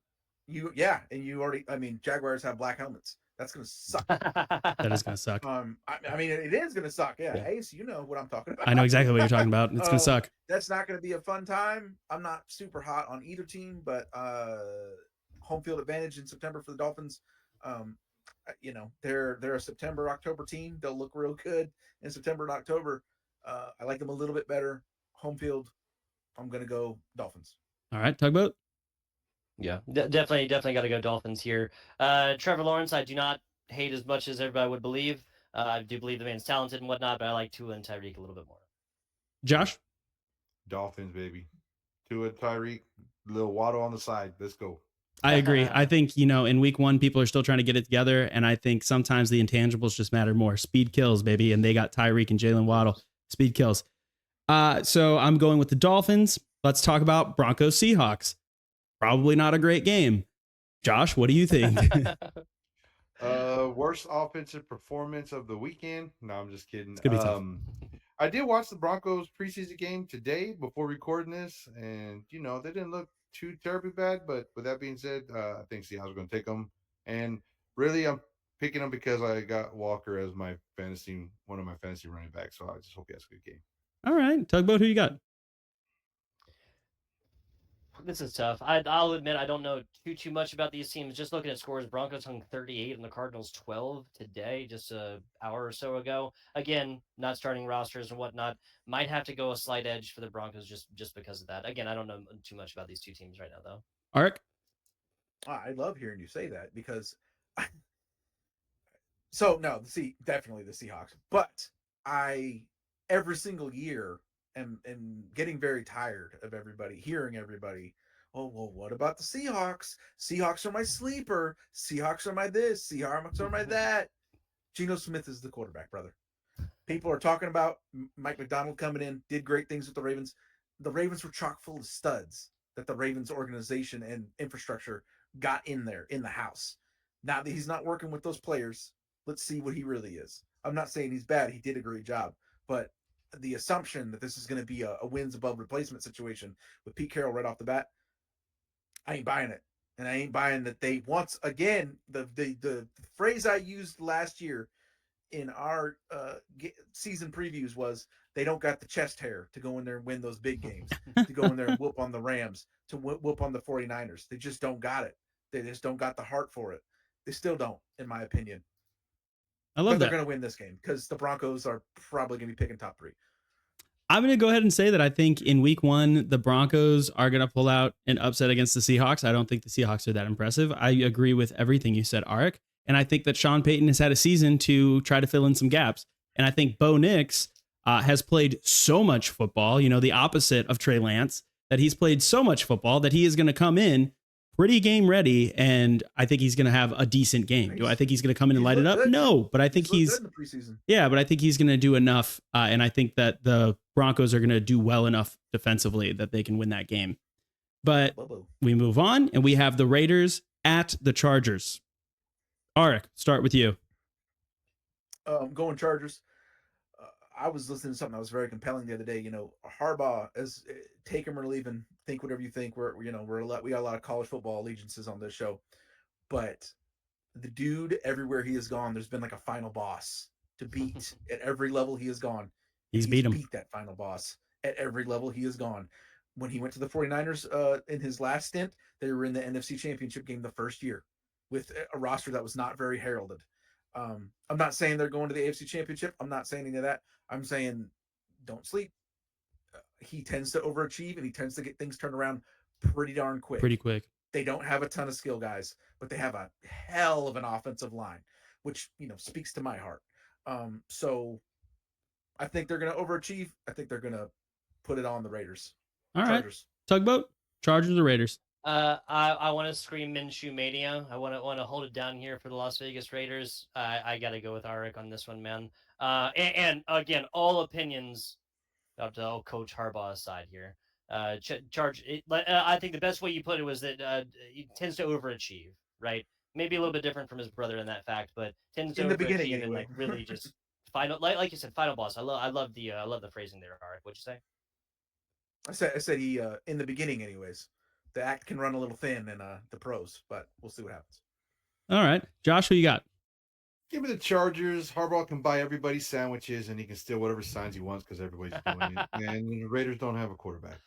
and you already. Jaguars have black helmets. That's gonna suck. That is gonna suck. It is gonna suck. Yeah. Ace, you know what I'm talking about. I know exactly what you're talking about. It's gonna suck. That's not gonna be a fun time. I'm not super hot on either team, but home field advantage in September for the Dolphins. They're a September, October team. They'll look real good in September and October. I like them a little bit better. Home field, I'm gonna go Dolphins. All right, Tugboat. Yeah, definitely got to go Dolphins here. Trevor Lawrence, I do not hate as much as everybody would believe. I do believe the man's talented and whatnot, but I like Tua and Tyreek a little bit more. Josh? Dolphins, baby. Tua, Tyreek, little Waddle on the side. Let's go. I agree. I think, in week 1, people are still trying to get it together. And I think sometimes the intangibles just matter more. Speed kills, baby. And they got Tyreek and Jalen Waddle. Speed kills. So I'm going with the Dolphins. Let's talk about Broncos Seahawks. Probably not a great game. Josh, what do you think? Worst offensive performance of the weekend? No, I'm just kidding. It's gonna be tough. I did watch the Broncos preseason game today before recording this, and they didn't look too terribly bad. But with that being said, I think Seahawks are going to take them. And really, I'm picking them because I got Walker as one of my fantasy running backs. So I just hope he has a good game. All right, Tugboat, who you got? This is tough. I'll admit I don't know too much about these teams. Just looking at scores, Broncos hung 38 and the Cardinals 12 today, just an hour or so ago. Again, not starting rosters and whatnot. Might have to go a slight edge for the Broncos just because of that. Again, I don't know too much about these two teams right now, though. Arik? I love hearing you say that because definitely the Seahawks. But every single year am getting very tired of hearing everybody. Oh, well, what about the Seahawks? Seahawks are my sleeper. Seahawks are my this. Seahawks are my that. Geno Smith is the quarterback, brother. People are talking about Mike McDonald coming in, did great things with the Ravens. The Ravens were chock full of studs that the Ravens organization and infrastructure got in there, in the house. Now that he's not working with those players, let's see what he really is. I'm not saying he's bad. He did a great job. But the assumption that this is going to be a wins above replacement situation with Pete Carroll right off the bat, I ain't buying it. And I ain't buying that they once again, the phrase I used last year in our season previews was they don't got the chest hair to go in there and win those big games, to go in there and whoop on the Rams, to whoop on the 49ers. They just don't got it. They just don't got the heart for it. They still don't, in my opinion. I love that. They're going to win this game because the Broncos are probably going to be picking top 3. I'm going to go ahead and say that I think in week 1, the Broncos are going to pull out an upset against the Seahawks. I don't think the Seahawks are that impressive. I agree with everything you said, Arik. And I think that Sean Payton has had a season to try to fill in some gaps. And I think Bo Nix has played so much football, the opposite of Trey Lance, that he's played so much football that he is going to come in pretty game ready. And I think he's going to have a decent game. Do I think he's going to come in and light it up? Good. No, but I think he's good in the preseason. Yeah, but I think he's going to do enough. And I think that the Broncos are going to do well enough defensively that they can win that game. But we move on and we have the Raiders at the Chargers. Arik, start with you. Going Chargers. I was listening to something that was very compelling the other day. Harbaugh, as take him or leave him, think whatever you think. We got a lot of college football allegiances on this show, but the dude, everywhere he has gone, there's been like a final boss to beat at every level he has gone. He's beat that final boss at every level he has gone. When he went to the 49ers in his last stint, they were in the NFC Championship game the first year with a roster that was not very heralded. I'm not saying they're going to the AFC Championship. I'm not saying any of that. I'm saying don't sleep. He tends to overachieve and he tends to get things turned around pretty darn quick. Pretty quick. They don't have a ton of skill guys, but they have a hell of an offensive line, which, speaks to my heart. So I think they're going to overachieve. I think they're going to put it on the Raiders. All Chargers. Right. Tugboat, Chargers or Raiders? I want to scream Minshew Mania. I want to hold it down here for the Las Vegas Raiders. I got to go with Arik on this one, man. And again, all opinions up to Coach Harbaugh aside here. I think the best way you put it was that he tends to overachieve, right? Maybe a little bit different from his brother in that fact, but tends to in the beginning and anyway. really just final, like you said, final boss. I love the phrasing there, Arik. What'd you say? I said he in the beginning, anyways. The act can run a little thin in the pros, but we'll see what happens. All right, Josh, who you got? Give me the Chargers. Harbaugh can buy everybody sandwiches, and he can steal whatever signs he wants because everybody's doing it. And the Raiders don't have a quarterback.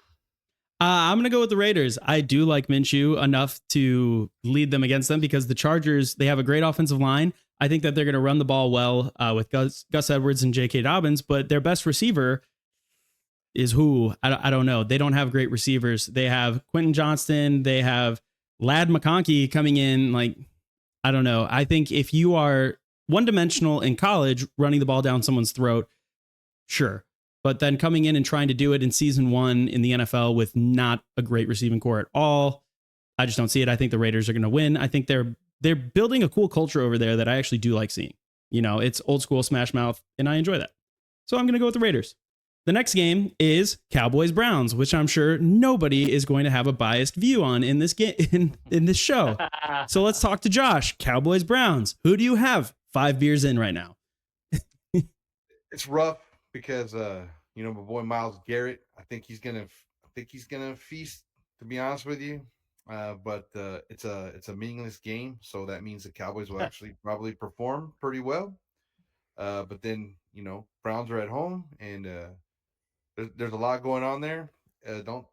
I'm going to go with the Raiders. I do like Minshew enough to lead them against them because the Chargers, they have a great offensive line. I think that they're going to run the ball well with Gus Edwards and J.K. Dobbins, but their best receiver is who? I don't know. They don't have great receivers. They have Quentin Johnston. They have Ladd McConkey coming in. I don't know. I think if you are one-dimensional in college, running the ball down someone's throat, sure. But then coming in and trying to do it in season 1 in the NFL with not a great receiving core at all, I just don't see it. I think the Raiders are going to win. I think they're building a cool culture over there that I actually do like seeing. It's old school smash mouth, and I enjoy that. So I'm going to go with the Raiders. The next game is Cowboys-Browns, which I'm sure nobody is going to have a biased view on in this game in this show. So let's talk to Josh. Cowboys-Browns. Who do you have 5 beers in right now? It's rough because my boy Myles Garrett. I think he's gonna feast. To be honest with you, but it's a meaningless game, so that means the Cowboys will actually probably perform pretty well. But then Browns are at home, and there's a lot going on there. Don't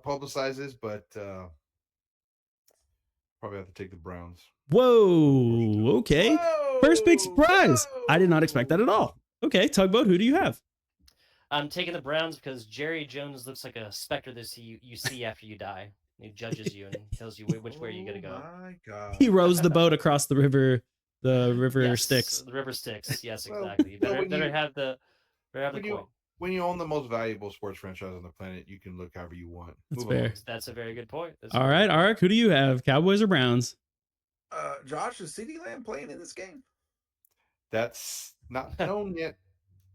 publicize this, but probably have to take the Browns. Whoa. Okay. Whoa, First big surprise. whoa. I did not expect that at all. Okay, Tugboat, who do you have? I'm taking the Browns because Jerry Jones looks like a specter that you see after you die. He judges you and tells you which way you're gonna go. Oh my God. He rows the boat across the river. The river Yes, Styx. The river Styx. Yes, Well, exactly. You well, better, when better you- have the When coin. when you own the most valuable sports franchise on the planet, you can look however you want. That's Move along. fair. That's a very good point. That's All very right, good. Arik, who do you have? Cowboys or Browns? Josh, is CeeDee Lamb playing in this game? That's not known yet.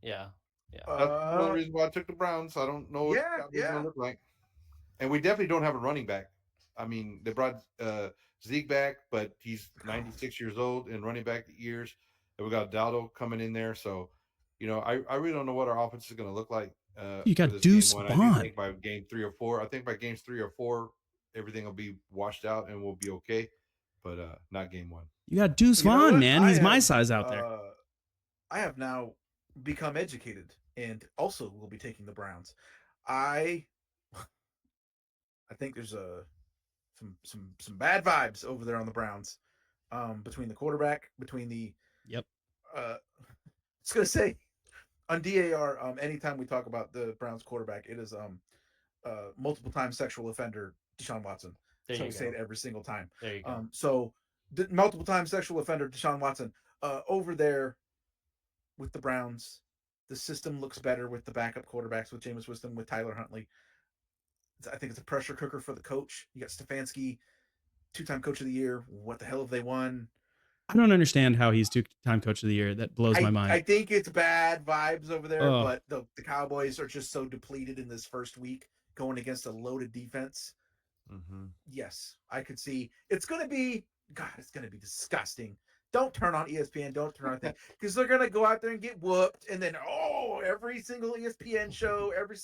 Yeah. That's one of the reasons why I took the Browns. I don't know what yeah, the Cowboys yeah. gonna look like. And we definitely don't have a running back. I mean, they brought Zeke back, but he's 96 years old in running back years. And we got Dowdle coming in there. So, I really don't know what our offense is going to look like. You got for this Deuce game one. I Vaughn. do think by game 3 or 4, I think by games 3 or 4, everything will be washed out and we'll be okay. But not game 1. You got Deuce You know Vaughn, what? man. I He's my have, size out there. I have now become educated and also will be taking the Browns. I think there's some bad vibes over there on the Browns. Between the quarterback, between the Yep. I was gonna say on DAR, anytime we talk about the Browns quarterback, it is multiple time sexual offender Deshaun Watson. There So you we say go. it every single time. There you go. So the multiple time sexual offender Deshaun Watson over there with the Browns, the system looks better with the backup quarterbacks, with Jameis Winston, with Tyler Huntley. I think it's a pressure cooker for the coach. You got Stefanski, 2-time coach of the year. What the hell have they won? I don't understand how he's 2-time coach of the year. That blows my mind. I think it's bad vibes over there, Ugh. but the Cowboys are just so depleted in this first week going against a loaded defense. Mm-hmm. Yes, I could see it's going to be disgusting. Don't turn on ESPN. Don't turn on anything because they're going to go out there and get whooped. And then, every single ESPN show, every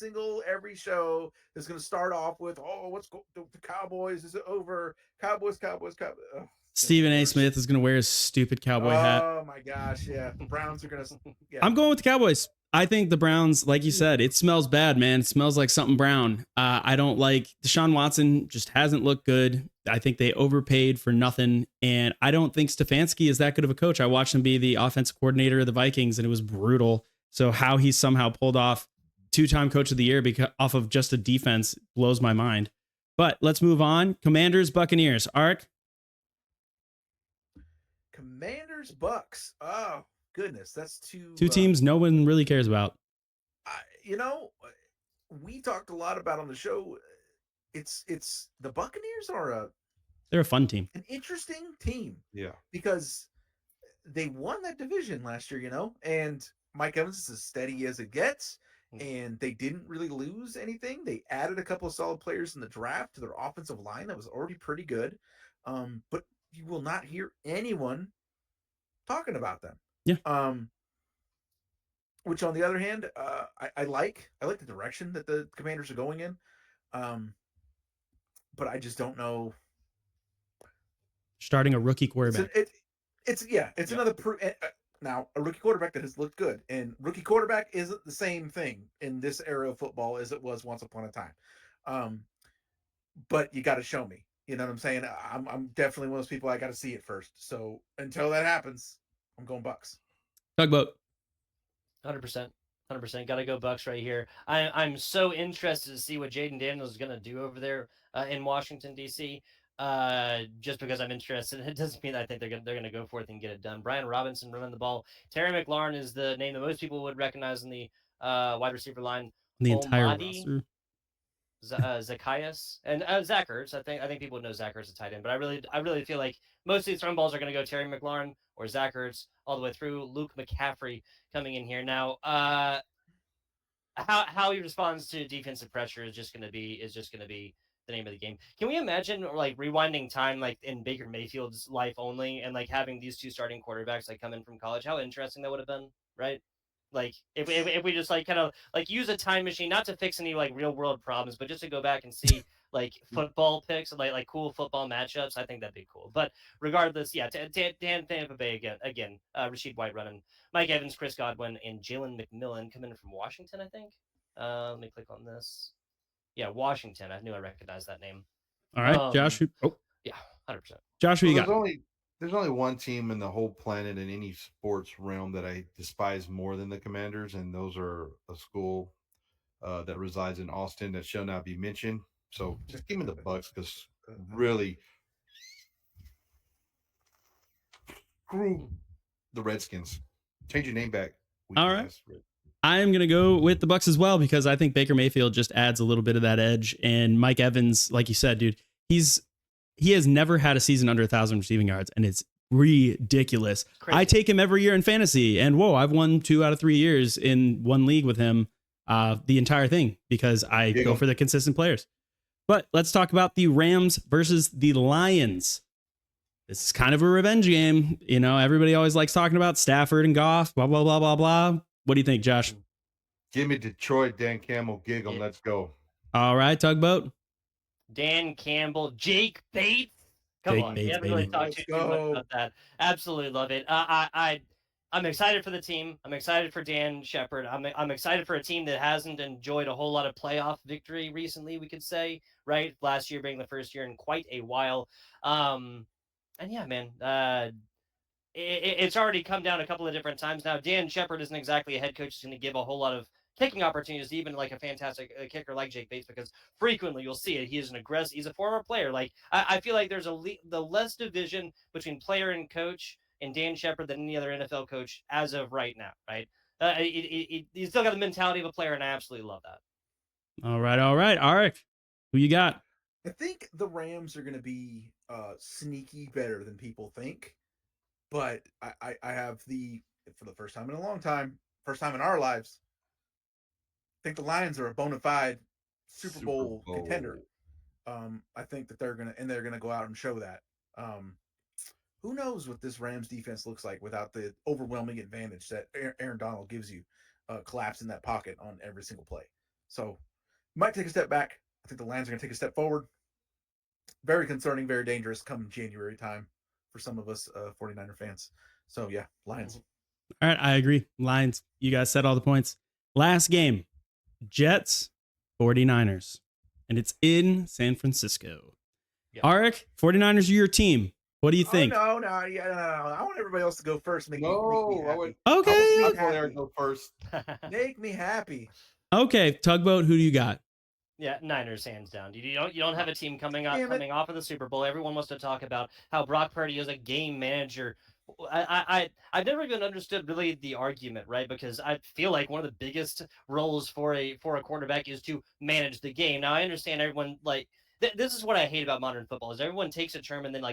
show is going to start off with, the Cowboys, is it over? Cowboys. Ugh. Stephen A. Smith is going to wear his stupid cowboy hat. Oh my gosh, yeah. The Browns are going to. Yeah. I'm going with the Cowboys. I think the Browns, like you said, it smells bad, man. It smells like something brown. I don't like Deshaun Watson, just hasn't looked good. I think they overpaid for nothing. And I don't think Stefanski is that good of a coach. I watched him be the offensive coordinator of the Vikings and it was brutal. So how he somehow pulled off 2-time coach of the year off of just a defense blows my mind. But let's move on. Commanders, Buccaneers. Ark? Commanders, Bucks. Oh goodness, that's two teams no one really cares about. We talked a lot about on the show. It's the Buccaneers are They're a fun team. an interesting team. Yeah. Because they won that division last year, and Mike Evans is as steady as it gets, and they didn't really lose anything. They added a couple of solid players in the draft to their offensive line that was already pretty good. But you will not hear anyone talking about them. Yeah. Which on the other hand, I like the direction that the Commanders are going in. But I just don't know. Starting a rookie quarterback. It's another now a rookie quarterback that has looked good, and rookie quarterback isn't the same thing in this era of football as it was once upon a time. But you got to show me. You know what I'm saying? I'm definitely one of those people. I got to see it first. So until that happens, I'm going Bucks. Tugboat. 100%. Got to go Bucks right here. I'm so interested to see what Jaden Daniels is going to do over there in Washington, D.C. Just because I'm interested. It doesn't mean I think they're going to go for it and get it done. Brian Robinson running the ball. Terry McLaurin is the name that most people would recognize in the wide receiver line. The entire Almadi, roster. Zacchaeus, and Zach Ertz. I think people would know Zach Ertz as a tight end, but I really feel like most of these thrown balls are going to go Terry McLaurin or Zach Ertz all the way through. Luke McCaffrey coming in here now. How he responds to defensive pressure is just going to be the name of the game. Can we imagine like rewinding time like in Baker Mayfield's life only and like having these two starting quarterbacks like come in from college? How interesting that would have been, right? Like if we just like kind of like use a time machine, not to fix any like real world problems, but just to go back and see like football picks, like cool football matchups. I think that'd be cool. But regardless, yeah, Dan Tampa Bay again, Rashid White running, Mike Evans, Chris Godwin, and Jalen McMillan coming from Washington, I think. Let me click on this. Yeah, Washington. I knew I recognized that name. All right, Josh. Yeah, 100%. Josh, who you got? There's only one team in the whole planet in any sports realm that I despise more than the Commanders, and those are a school that resides in Austin that shall not be mentioned. So just give me the Bucks because really screw the Redskins. Change your name back. All right. I am going to go with the Bucks as well because I think Baker Mayfield just adds a little bit of that edge. And Mike Evans, like you said, dude, he has never had a season under 1,000 receiving yards, and it's ridiculous. Crazy. I take him every year in fantasy, and whoa, I've won 2 out of 3 years in one league with him, the entire thing, because I go for the consistent players. But let's talk about the Rams versus the Lions. This is kind of a revenge game. You know, everybody always likes talking about Stafford and Goff, blah, blah, blah, blah, blah. What do you think, Josh? Give me Detroit, Dan Campbell, gig 'em. Let's go. All right, Tugboat. Dan Campbell, Jake Bates. Come on, we haven't really talked too much about that. Absolutely love it. I'm excited for the team. I'm excited for Dan Shepard. I'm excited for a team that hasn't enjoyed a whole lot of playoff victory recently, we could say, right? Last year being the first year in quite a while. And yeah, man, it's already come down a couple of different times now. Dan Shepard isn't exactly a head coach who's going to give a whole lot of kicking opportunities, even like a fantastic kicker like Jake Bates, because frequently you'll see it. He is an aggressive. He's a former player. Like I feel like there's the less division between player and coach and Dan Shepard than any other NFL coach as of right now. Right? He's still got the mentality of a player, and I absolutely love that. All right. Arik, who you got? I think the Rams are going to be sneaky better than people think. But I have for the first time in a long time, first time in our lives, I think the Lions are a bona fide Super Bowl contender. I think that they're gonna go out and show that. Who knows what this Rams defense looks like without the overwhelming advantage that Aaron Donald gives you, collapsing that pocket on every single play. So might take a step back. I think the Lions are gonna take a step forward. Very concerning, very dangerous come January time for some of us 49er fans. So yeah, Lions. All right, I agree. Lions. You guys said all the points. Last game, Jets, 49ers. And it's in San Francisco. Yep. Arik, 49ers are your team. What do you think? No. I want everybody else to go first. Make me happy. Okay. I'll go first. Make me happy. Okay, Tugboat, who do you got? Yeah, Niners hands down. You don't have a team coming off of the Super Bowl. Everyone wants to talk about how Brock Purdy is a game manager. I've never even understood really the argument, right? Because I feel like one of the biggest roles for a quarterback is to manage the game. Now I understand everyone like this is what I hate about modern football is everyone takes a term and then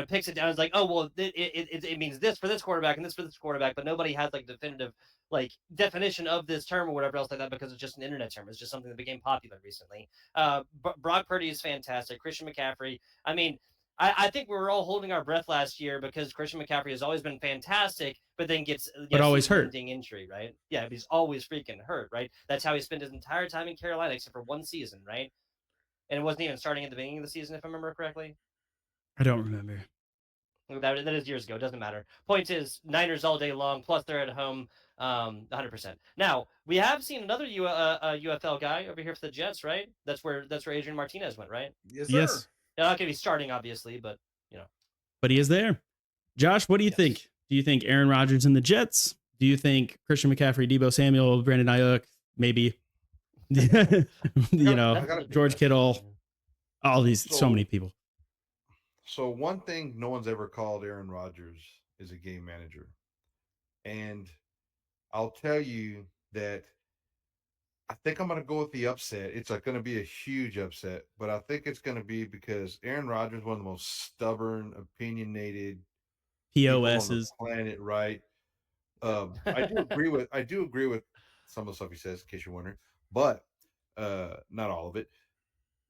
picks it down. It's like, oh well, it means this for this quarterback and this for this quarterback, but nobody has like definitive like definition of this term or whatever else like that because it's just an internet term. It's just something that became popular recently. Brock Purdy is fantastic. Christian McCaffrey. I mean, I think we were all holding our breath last year because Christian McCaffrey has always been fantastic, but then gets always hurt. Injury, right? Yeah, but he's always freaking hurt, right? That's how he spent his entire time in Carolina, except for one season, right? And it wasn't even starting at the beginning of the season, if I remember correctly. I don't remember. That is years ago. It doesn't matter. Point is, Niners all day long. Plus, they're at home, 100%. Now we have seen another UFL guy over here for the Jets, right? That's where Adrian Martinez went, right? Yes, sir. Yes. They're not going to be starting, obviously, but you know. But he is there. Josh, what do you think? Do you think Aaron Rodgers and the Jets? Do you think Christian McCaffrey, Deebo Samuel, Brandon Ayuk, maybe? George Kittle, all these, so many people. So one thing no one's ever called Aaron Rodgers is a game manager. And I'll tell you that I think I'm going to go with the upset. It's going to be a huge upset, but I think it's going to be because Aaron Rodgers is one of the most stubborn, opinionated people on the POSs. planet, right? I do agree with some of the stuff he says, in case you're wondering, but not all of it.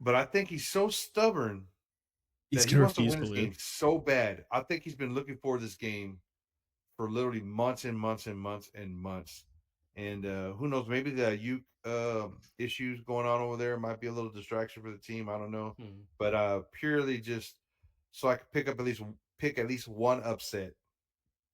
But I think he's so stubborn He's that he gonna wants to refuse win to this lose. game so bad. I think he's been looking for this game for literally months and months and months and months. And who knows? Maybe the issues going on over there might be a little distraction for the team. I don't know, but purely just so I could pick at least one upset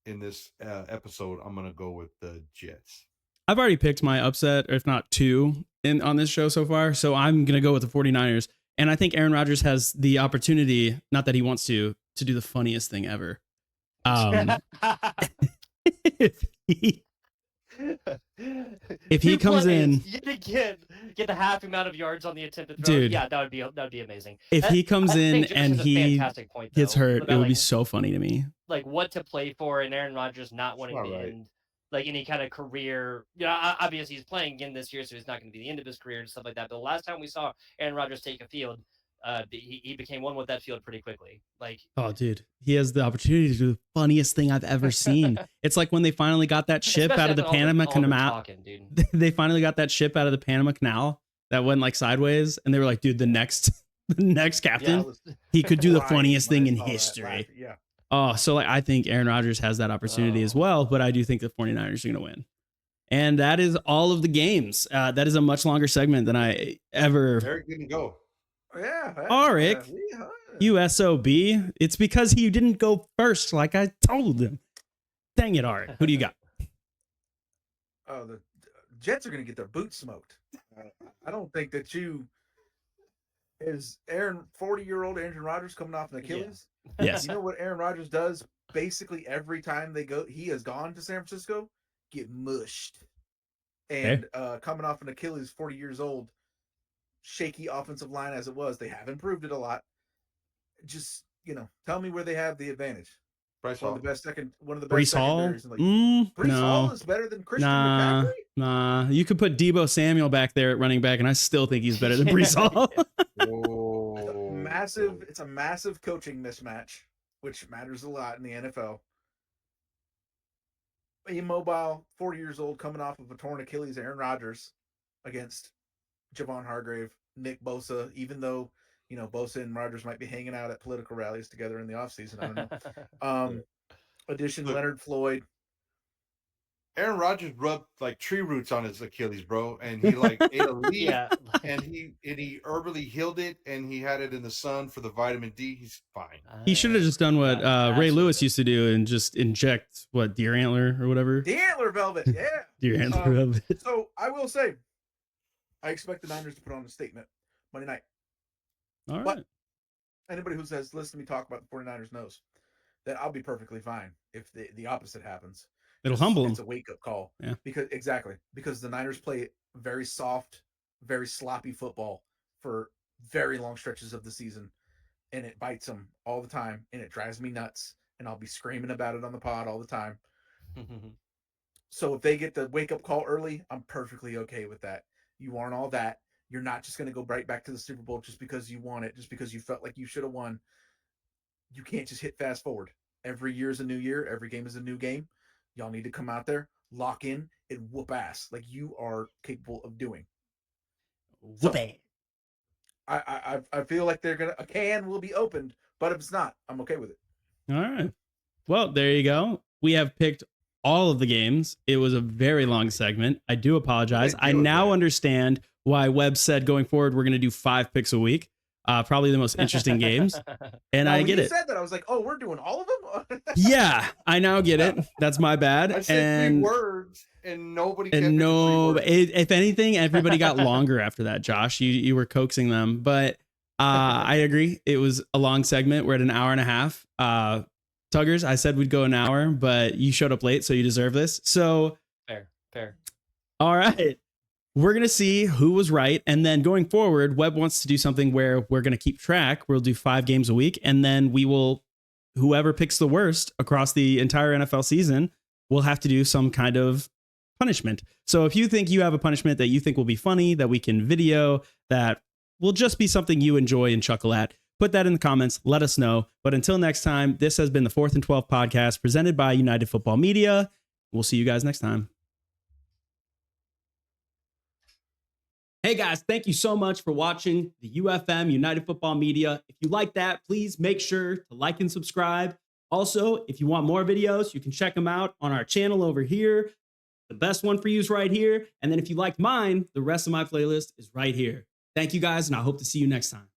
in this episode. I'm gonna go with the Jets. I've already picked my upset, if not two, on this show so far. So I'm going to go with the 49ers. And I think Aaron Rodgers has the opportunity, not that he wants to do the funniest thing ever. If he comes in, yet again, get the half amount of yards on the attempted throw. Dude. Yeah, that would be amazing. If he comes in and he fantastic point, gets though, hurt, about, it would be like, so funny to me. like what to play for, and Aaron Rodgers not wanting All to right. end like any kind of career. You know, obviously he's playing again this year, so it's not going to be the end of his career and stuff like that. But the last time we saw Aaron Rodgers take a field, he became one with that field pretty quickly. Like, Oh, dude, he has the opportunity to do the funniest thing I've ever seen. It's like when they finally got that ship especially out of the after all Panama all the Canal. talking, dude. They finally got that ship out of the Panama Canal that went like sideways, and they were like, dude, the next captain, he could do the Crying funniest when I thing in saw that history. laughing. Yeah. Oh, so like I think Aaron Rodgers has that opportunity as well, but I do think the 49ers are going to win. And that is all of the games. That is a much longer segment than I ever. Eric didn't go. Yeah. Arik, USOB. It's because he didn't go first, like I told him. Dang it, Arik. Who do you got? Oh, the Jets are going to get their boots smoked. I don't think that is 40-year-old Aaron Rodgers coming off an Achilles. Yes. You know what Aaron Rodgers does basically every time he has gone to San Francisco? Get mushed. And coming off an Achilles, 40 years old, shaky offensive line as it was, they have improved it a lot. Just, tell me where they have the advantage. Bryce One Hall. of the best Brees Brees Hall? Hall? Brees Hall is better than Christian McCaffrey? Nah. You could put Deebo Samuel back there at running back, and I still think he's better than Brees Hall. It's a massive coaching mismatch, which matters a lot in the NFL. Immobile, 40 years old, coming off of a torn Achilles, Aaron Rodgers against Javon Hargrave, Nick Bosa, even though, Bosa and Rodgers might be hanging out at political rallies together in the offseason. I don't know. Addition, Leonard Floyd. Aaron Rodgers rubbed like tree roots on his Achilles, bro, and he like ate a leaf, and he herbally healed it, and he had it in the sun for the vitamin D. He's fine. He should have just done what Ray Lewis used to do and just inject deer antler or whatever. The antler velvet, yeah. Deer antler velvet. So I will say, I expect the Niners to put on a statement Monday night. All right. But anybody who says, listen to me talk about the 49ers knows that I'll be perfectly fine if the opposite happens. It'll humble them. It's a wake-up call. Yeah. Because the Niners play very soft, very sloppy football for very long stretches of the season, and it bites them all the time, and it drives me nuts, and I'll be screaming about it on the pod all the time. So if they get the wake-up call early, I'm perfectly okay with that. You aren't all that. You're not just going to go right back to the Super Bowl just because you won it, just because you felt like you should have won. You can't just hit fast forward. Every year is a new year. Every game is a new game. Y'all need to come out there, lock in, and whoop ass like you are capable of doing. Whoop ass. I feel like a can will be opened, but if it's not, I'm okay with it. All right. Well, there you go. We have picked all of the games. It was a very long segment. I do apologize. I now understand why Webb said going forward we're going to do 5 picks a week. Probably the most interesting games. And now, I when get you it. said that, I was like, oh, we're doing all of them? Yeah, I now get it. That's my bad. I said 3 words and nobody kept if anything, everybody got longer after that, Josh. You were coaxing them. But I agree. It was a long segment. We're at an hour and a half. Tuggers, I said we'd go an hour, but you showed up late, so you deserve this. So fair. All right. We're going to see who was right. And then going forward, Webb wants to do something where we're going to keep track. We'll do 5 games a week. And then whoever picks the worst across the entire NFL season, will have to do some kind of punishment. So if you think you have a punishment that you think will be funny, that we can video, that will just be something you enjoy and chuckle at, put that in the comments. Let us know. But until next time, this has been the 4th and 12 podcast presented by United Football Media. We'll see you guys next time. Hey guys, thank you so much for watching the UFM United Football Media. If you like that, please make sure to like and subscribe. Also, if you want more videos, you can check them out on our channel over here. The best one for you is right here. And then if you liked mine, the rest of my playlist is right here. Thank you guys, and I hope to see you next time.